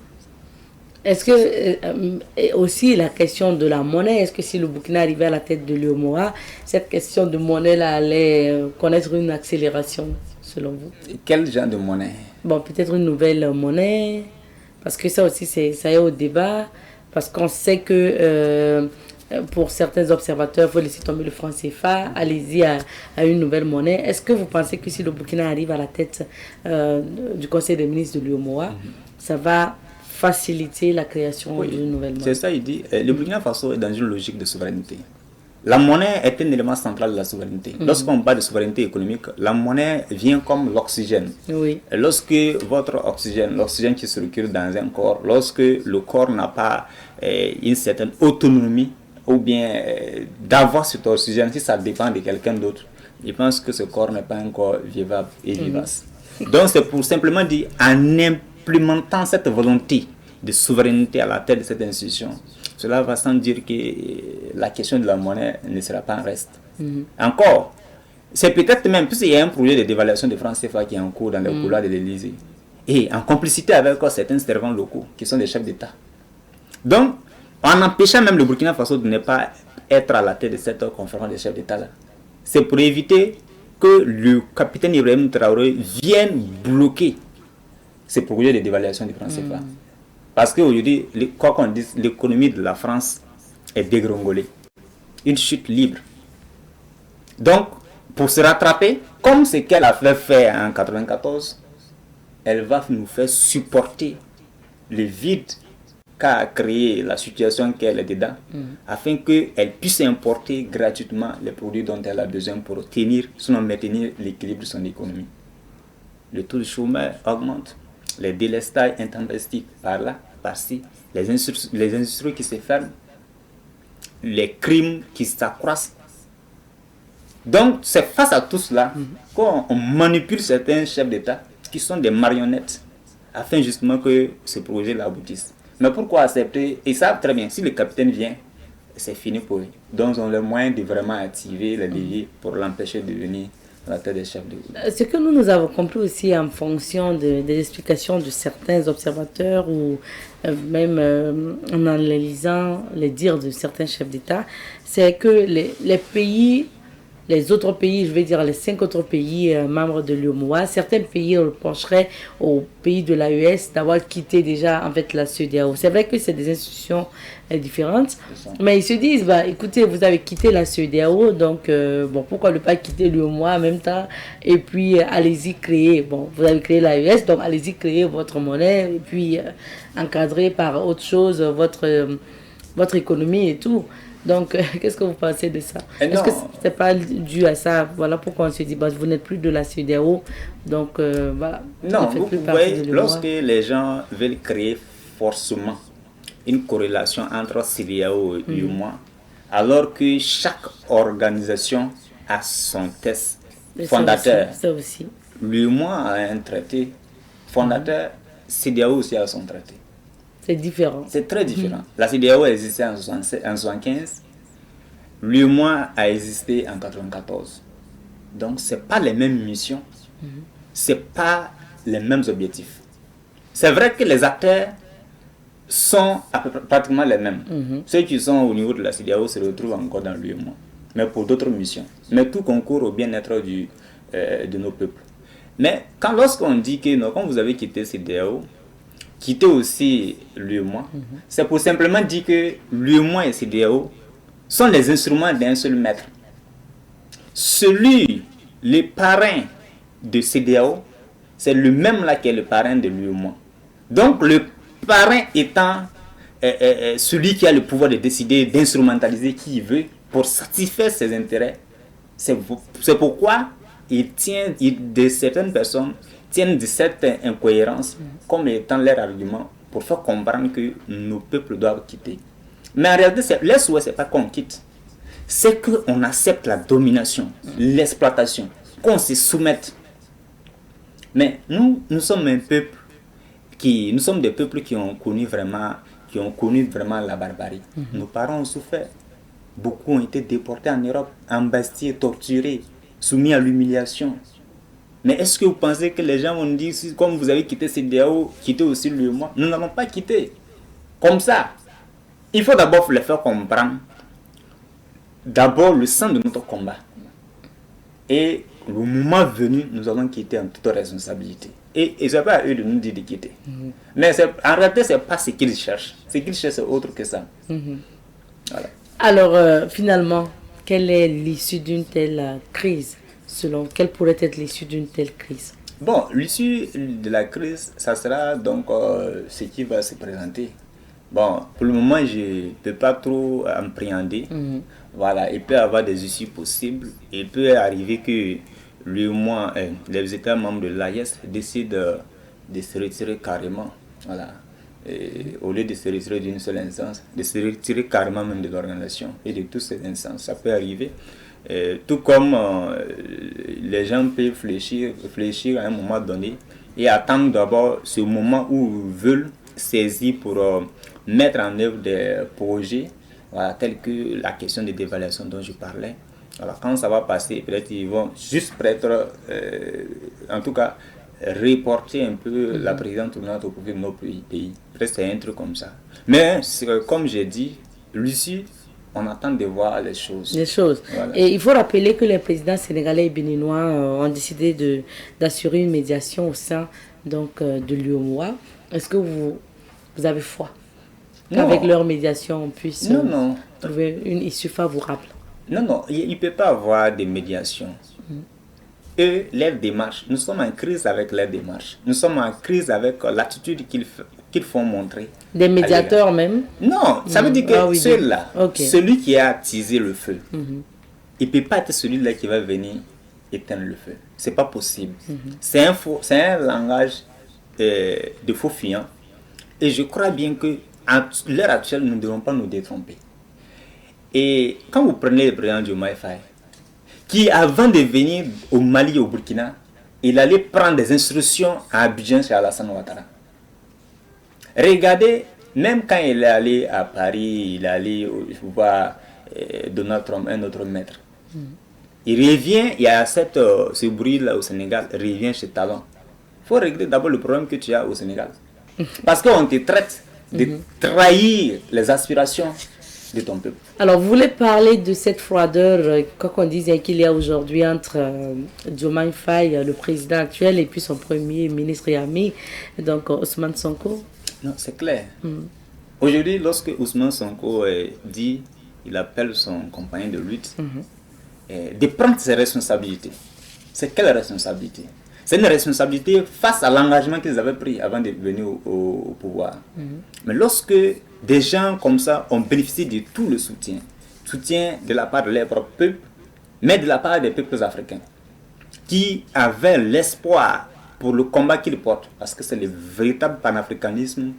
Est-ce que aussi la question de la monnaie, est-ce que si le Burkina arrivait à la tête de l'UEMOA, cette question de monnaie-là allait connaître une accélération selon vous? Quel genre de monnaie? Bon, peut-être une nouvelle monnaie, parce que ça aussi, ça est au débat, parce qu'on sait que pour certains observateurs, il faut laisser tomber le franc CFA, allez-y à une nouvelle monnaie. Est-ce que vous pensez que si le Burkina arrive à la tête du Conseil des ministres de l'UEMOA, ça va faciliter la création d'une nouvelle monnaie? C'est ça, il dit. Le Burkina Faso est dans une logique de souveraineté. La monnaie est un élément central de la souveraineté. Lorsqu'on parle de souveraineté économique, la monnaie vient comme l'oxygène. Oui. Lorsque votre oxygène, l'oxygène qui circule dans un corps, lorsque le corps n'a pas une certaine autonomie, ou bien d'avoir cet oxygène, si ça dépend de quelqu'un d'autre, je pense que ce corps n'est pas un corps vivable et vivace. Donc c'est pour simplement dire, en implémentant cette volonté de souveraineté à la tête de cette institution, cela va sans dire que la question de la monnaie ne sera pas en reste. Encore, c'est peut-être même, puisqu'il y a un projet de dévaluation de francs CFA qui est en cours dans les couloirs de l'Élysée, et en complicité avec certains servants locaux qui sont des chefs d'État. Donc, en empêchant même le Burkina Faso de ne pas être à la tête de cette conférence des chefs d'État-là, c'est pour éviter que le capitaine Ibrahim Traoré vienne bloquer ce projet de dévaluation du franc CFA. Parce qu'aujourd'hui, quoi qu'on dise, l'économie de la France est dégringolée. Une chute libre. Donc, pour se rattraper, comme ce qu'elle a fait en 1994, elle va nous faire supporter le vide qu'a créé la situation qu'elle est dedans, afin qu'elle puisse importer gratuitement les produits dont elle a besoin pour tenir, sinon maintenir l'équilibre de son économie. Le taux de chômage augmente, les délestages intempestifs par là, par-ci, les industries qui se ferment, les crimes qui s'accroissent. Donc, c'est face à tout cela qu'on manipule certains chefs d'État qui sont des marionnettes afin justement que ce projet-là aboutisse. Mais pourquoi accepter? Ils savent très bien, si le capitaine vient, c'est fini pour eux. Donc, ils ont le moyen de vraiment activer les leviers pour l'empêcher de venir à la tête des chefs d'État. Ce que nous avons compris aussi en fonction des explications de certains observateurs ou même en analysant les dires de certains chefs d'État, c'est que les pays, les autres pays, je vais dire les 5 autres pays membres de l'UEMOA, certains pays reprocheraient aux pays de l'AES d'avoir quitté déjà en fait la CEDEAO. C'est vrai que c'est des institutions différentes, mais ils se disent, bah, écoutez, vous avez quitté la CEDEAO, donc bon, pourquoi ne pas quitter l'UEMOA en même temps, et puis allez-y créer, bon, vous avez créé l'AES, donc allez-y créer votre monnaie, et puis encadrer par autre chose votre économie et tout. Donc, qu'est-ce que vous pensez de ça? Est-ce que ce n'est pas dû à ça? Voilà pourquoi on se dit, bah, vous n'êtes plus de la CEDEAO, donc voilà. Non, vous voyez, lorsque les gens veulent créer forcément une corrélation entre CEDEAO et UEMOA, alors que chaque organisation a son test fondateur. Ça aussi. L'UEMOA a un traité fondateur, CEDEAO aussi a son traité. C'est différent. C'est très différent. La CEDEAO a existé en 1975, l'UEMOA a existé en 1994. Donc, ce n'est pas les mêmes missions, ce n'est pas les mêmes objectifs. C'est vrai que les acteurs sont à peu près, pratiquement les mêmes. Ceux qui sont au niveau de la CEDEAO se retrouvent encore dans l'UEMOA, mais pour d'autres missions. Mais tout concourt au bien-être de nos peuples. Mais lorsqu'on dit que non, quand vous avez quitté CEDEAO, quitter aussi l'UEMOA, c'est pour simplement dire que l'UEMOA et CEDEAO sont les instruments d'un seul maître. Le parrain de CEDEAO, c'est le même là qui est le parrain de l'UEMOA. Donc le parrain étant celui qui a le pouvoir de décider, d'instrumentaliser qui il veut pour satisfaire ses intérêts. C'est pourquoi certaines personnes tiennent de cette incohérence comme étant leur argument pour faire comprendre que nos peuples doivent quitter. Mais en réalité, leur souhait, ce n'est pas qu'on quitte. C'est qu'on accepte la domination, l'exploitation, qu'on se soumette. Mais nous sommes un peuple nous sommes des peuples qui ont connu vraiment la barbarie. Nos parents ont souffert. Beaucoup ont été déportés en Europe, embastés, torturés, soumis à l'humiliation. Mais est-ce que vous pensez que les gens vont dire, comme vous avez quitté CEDEAO, quittez aussi l'UEMOA? Nous n'allons pas quitter. Comme ça. Il faut d'abord les faire comprendre. D'abord le sens de notre combat. Et le moment venu, nous allons quitter en toute responsabilité. Et ce n'est pas à eux de nous dire de quitter. Mais en réalité, ce n'est pas ce qu'ils cherchent. Ce qu'ils cherchent, c'est autre que ça. Voilà. Alors, finalement, quelle est l'issue d'une telle crise? Quelle pourrait être l'issue d'une telle crise? Bon, l'issue de la crise, ça sera donc ce qui va se présenter. Bon, pour le moment, je ne peux pas trop appréhender. Voilà, il peut y avoir des issues possibles. Il peut arriver que les États membres de l'AES décident de se retirer carrément. Voilà. Et au lieu de se retirer d'une seule instance, de se retirer carrément même de l'organisation et de toutes ces instances. Ça peut arriver. Tout comme les gens peuvent réfléchir à un moment donné et attendre d'abord ce moment où ils veulent saisir pour mettre en œuvre des projets, voilà, tels que la question de dévaluation dont je parlais. Alors, quand ça va passer, peut-être ils vont juste peut-être, en tout cas, reporter un peu la présidence tournante au profit de nos pays. Peut-être c'est un truc comme ça. Mais comme j'ai dit, Lucie, on attend de voir les choses. Voilà. Et il faut rappeler que les présidents sénégalais et béninois ont décidé d'assurer une médiation au sein donc, de l'UEMOA. Est-ce que vous avez foi qu'avec leur médiation, on puisse trouver une issue favorable? Non, il ne peut pas avoir de médiation. Eux, leur démarche, nous sommes en crise avec leur démarche. Nous sommes en crise avec l'attitude qu'ils font montrer. Des médiateurs même? Non, ça veut dire que celui-là, celui qui a attisé le feu, il ne peut pas être celui-là qui va venir éteindre le feu. Ce n'est pas possible. C'est un langage de faux fuyants. Et je crois bien qu'à l'heure actuelle, nous ne devons pas nous détromper. Et quand vous prenez le président Diomaye Faye, qui avant de venir au Mali et au Burkina, il allait prendre des instructions à Abidjan chez Alassane Ouattara. Regardez, même quand il est allé à Paris, il est allé voir Donald Trump, un autre maître. Il revient, il y a ce bruit-là au Sénégal, il revient chez Talon. Il faut régler d'abord le problème que tu as au Sénégal. Parce qu'on te traite de trahir les aspirations de ton peuple. Alors, vous voulez parler de cette froideur, quoi qu'on dise, qu'il y a aujourd'hui entre Diomaye Faye, le président actuel, et puis son premier ministre et ami, donc Ousmane Sonko? Non, c'est clair. Aujourd'hui, lorsque Ousmane Sonko dit, il appelle son compagnon de lutte, de prendre ses responsabilités. C'est quelle responsabilité? C'est une responsabilité face à l'engagement qu'ils avaient pris avant de venir au pouvoir. Mais lorsque des gens comme ça ont bénéficié de tout le soutien de la part de leur propre peuple, mais de la part des peuples africains, qui avaient l'espoir pour le combat qu'ils portent, parce que c'est le véritable panafricanisme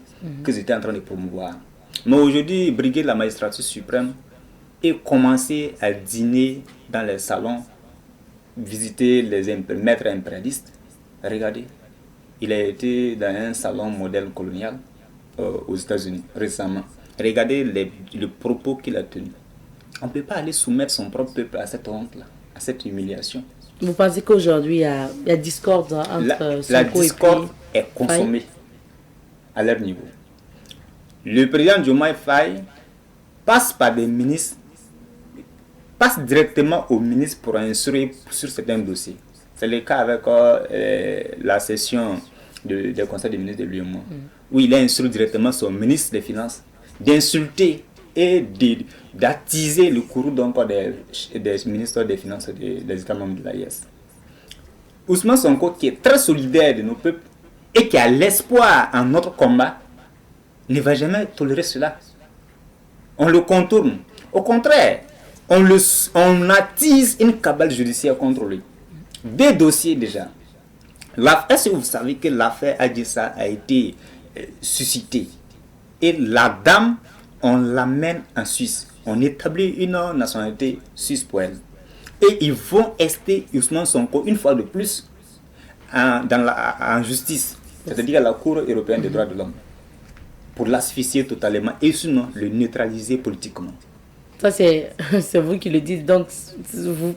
qu'ils étaient en train de promouvoir. Mais aujourd'hui, briguer la magistrature suprême et commencer à dîner dans les salons, visiter les maîtres impérialistes. Regardez, il a été dans un salon modèle colonial aux États-Unis récemment. Regardez le propos qu'il a tenu. On ne peut pas aller soumettre son propre peuple à cette honte-là, à cette humiliation. Vous pensez qu'aujourd'hui, il y a discorde entre la discorde est consommée à leur niveau. Le président Diomaye Faye passe par des ministres, passe directement au ministre pour instruire sur certains dossiers. C'est le cas avec la session des conseils des ministres de l'UEMOA, où il a instruit directement son ministre des Finances d'insulter et d'attiser le courroux des ministres des Finances des États membres de l'AES. Ousmane Sonko, qui est très solidaire de nos peuples et qui a l'espoir en notre combat, ne va jamais tolérer cela. On le contourne. Au contraire, on attise une cabale judiciaire contre lui. Des dossiers déjà. Est-ce que vous savez que l'affaire Adjissa a été suscitée? Et la dame, on l'amène en Suisse. On établit une nationalité suisse pour elle. Et ils vont ester Ousmane Sonko une fois de plus en justice, c'est-à-dire à la Cour européenne des droits de l'homme, pour l'asphyxier totalement et sinon le neutraliser politiquement. Ça, c'est vous qui le dites. Donc,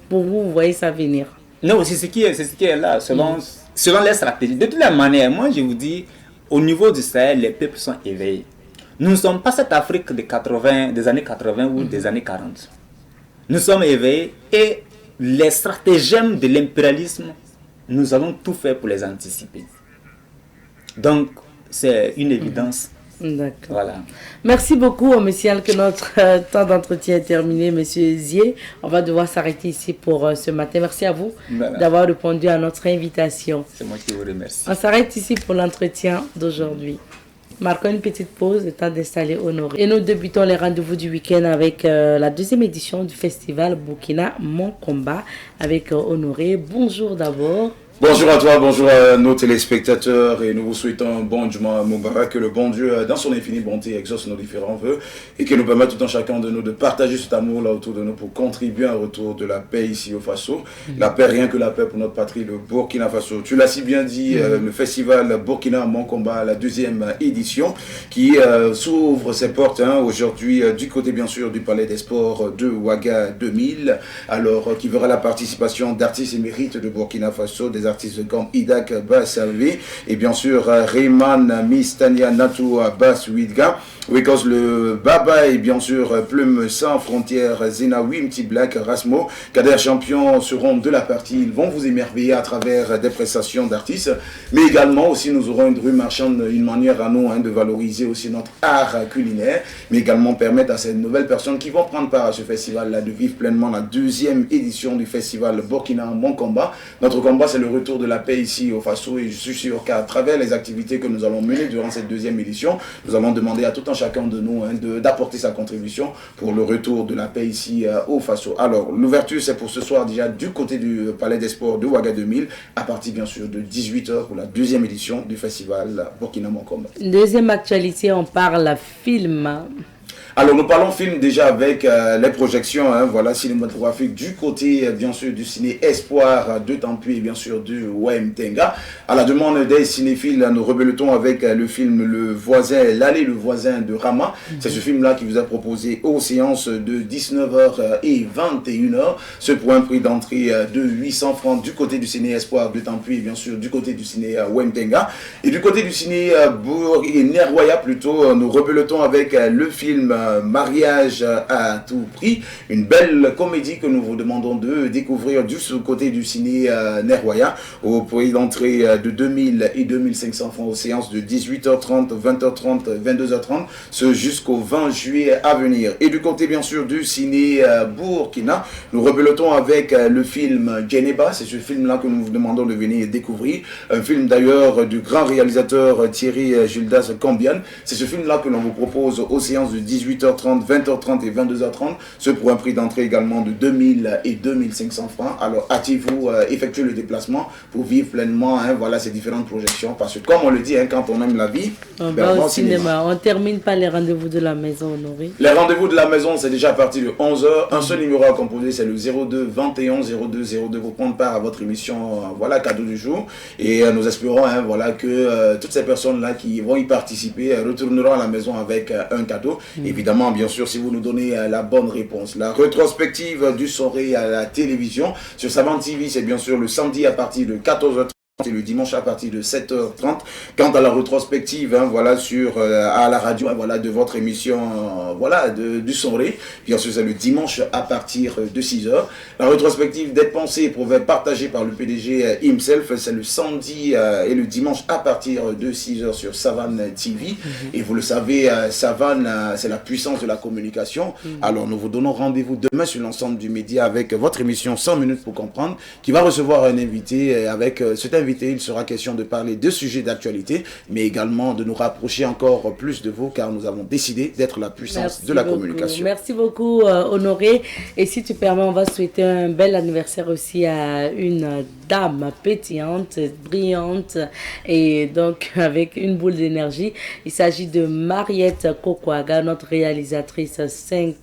pour vous, vous voyez ça venir? Non, c'est ce qui est là, selon les stratégies. De toutes les manières, moi je vous dis, au niveau du Sahel, les peuples sont éveillés. Nous ne sommes pas cette Afrique des années 80 ou des années 40. Nous sommes éveillés et les stratagèmes de l'impérialisme, nous allons tout faire pour les anticiper. Donc, c'est une évidence. D'accord. Voilà. Merci beaucoup, monsieur Al, que notre temps d'entretien est terminé, monsieur Zier. On va devoir s'arrêter ici pour ce matin. Merci à vous d'avoir répondu à notre invitation. C'est moi qui vous remercie. On s'arrête ici pour l'entretien d'aujourd'hui. Marquons une petite pause, le temps d'installer Honoré. Et nous débutons les rendez-vous du week-end avec la deuxième édition du festival Burkina Mon Combat avec Honoré. Bonjour d'abord. Bonjour à toi, bonjour à nos téléspectateurs et nous vous souhaitons un bon Juma Mubarak, que le bon Dieu dans son infinie bonté exauce nos différents vœux et qu'il nous permette tout un chacun de nous de partager cet amour là autour de nous pour contribuer à un retour de la paix ici au Faso. La paix, rien que la paix pour notre patrie, le Burkina Faso. Tu l'as si bien dit, le festival Burkina Mon Combat, la deuxième édition qui s'ouvre ses portes aujourd'hui du côté bien sûr du Palais des Sports de Ouaga 2000, alors qui verra la participation d'artistes émérites de Burkina Faso, des artistes comme Idak Bassalvé et bien sûr Rayman Mistania Natou Bas Widga, Wekos le Baba et bien sûr Plume Sans Frontières, Zena Wimti Black, Rasmo, Kader Champion seront de la partie. Ils vont vous émerveiller à travers des prestations d'artistes, mais également aussi nous aurons une rue marchande, une manière à nous de valoriser aussi notre art culinaire, mais également permettre à ces nouvelles personnes qui vont prendre part à ce festival-là de vivre pleinement la deuxième édition du festival Burkina Mon Combat. Notre combat, c'est le retour de la paix ici au Faso et je suis sûr qu'à travers les activités que nous allons mener durant cette deuxième édition, nous allons demander à tout un chacun de nous d'apporter sa contribution pour le retour de la paix ici au Faso. Alors, l'ouverture, c'est pour ce soir déjà du côté du Palais des Sports de Ouaga 2000, à partir bien sûr de 18h pour la deuxième édition du festival Burkina Mon Combat. Deuxième actualité, on parle film. Alors nous parlons film déjà avec les projections, voilà, cinématographiques du côté bien sûr du ciné Espoir de Tampi et bien sûr du Wemtenga. À la demande des cinéphiles, nous rebelletons avec le film Le Voisin, l'allée le voisin de Rama. C'est ce film-là qui vous a proposé aux séances de 19h et 21h. Ce pour un prix d'entrée de 800 francs du côté du ciné Espoir de Tampi et bien sûr du côté du ciné Wemtenga. Et du côté du ciné Nerwaya plutôt, nous rebelletons avec le film Mariage à tout prix, une belle comédie que nous vous demandons de découvrir du côté du ciné Nerwaya au prix d'entrée de 2000 et 2500 francs aux séances de 18h30, 20h30, 22h30, ce jusqu'au 20 juillet à venir. Et du côté bien sûr du ciné Burkina, nous rebelletons avec le film Geneba, c'est ce film-là que nous vous demandons de venir découvrir, un film d'ailleurs du grand réalisateur Thierry Gildas Cambian. C'est ce film-là que l'on vous propose aux séances de 18h30, 20h30 et 22h30, ce pour un prix d'entrée également de 2000 et 2500 francs. Alors hâtez-vous effectuer le déplacement pour vivre pleinement voilà, ces différentes projections, parce que comme on le dit, quand on aime la vie, on va au cinéma. On termine par les rendez-vous de la maison, Honoré. Les rendez-vous de la maison, c'est déjà à partir de 11h. Un seul numéro à composer, c'est le 02 21 02 02 pour prendre part à votre émission, voilà, cadeau du jour. Et nous espérons voilà, que toutes ces personnes-là qui vont y participer retourneront à la maison avec un cadeau. Évidemment, bien sûr, si vous nous donnez la bonne réponse. La rétrospective du soirée à la télévision sur Savant TV, c'est bien sûr le samedi à partir de 14h30 et le dimanche à partir de 7h30. Quant à la rétrospective, voilà, sur à la radio, voilà, de votre émission, voilà, du soirée, bien sûr, c'est le dimanche à partir de 6h. La rétrospective d'être pensée pour être partagée par le PDG himself, c'est le samedi et le dimanche à partir de 6h sur Savane TV. Et vous le savez, Savane, c'est la puissance de la communication. Alors, nous vous donnons rendez-vous demain sur l'ensemble du média avec votre émission 100 minutes pour comprendre, qui va recevoir un invité. Avec cet invité, il sera question de parler de sujets d'actualité, mais également de nous rapprocher encore plus de vous, car nous avons décidé d'être la puissance de la communication. Merci beaucoup, Honoré. Et si tu permets, on va souhaiter un bel anniversaire aussi à une dame pétillante, brillante, et donc avec une boule d'énergie. Il s'agit de Mariette Kokwaga, notre réalisatrice 5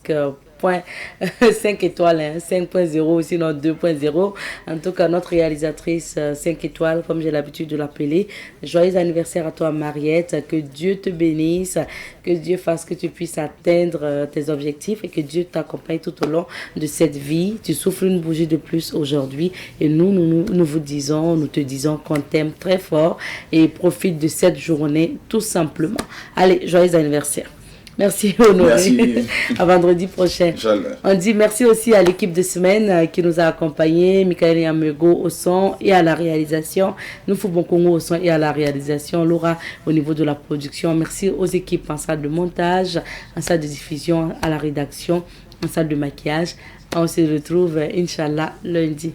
étoiles, 5.0, sinon 2.0. En tout cas, notre réalisatrice 5 étoiles, comme j'ai l'habitude de l'appeler. Joyeux anniversaire à toi, Mariette. Que Dieu te bénisse, que Dieu fasse que tu puisses atteindre tes objectifs et que Dieu t'accompagne tout au long de cette vie. Tu souffles une bougie de plus aujourd'hui et nous te disons qu'on t'aime très fort et profite de cette journée tout simplement. Allez, joyeux anniversaire. Merci Honoré. Merci. À vendredi prochain. Inch'Allah. On dit merci aussi à l'équipe de semaine qui nous a accompagnés, Michael Yamego au son et à la réalisation, nous Foubon Congo au son et à la réalisation, Laura au niveau de la production. Merci aux équipes en salle de montage, en salle de diffusion, à la rédaction, en salle de maquillage. On se retrouve Inch'Allah lundi.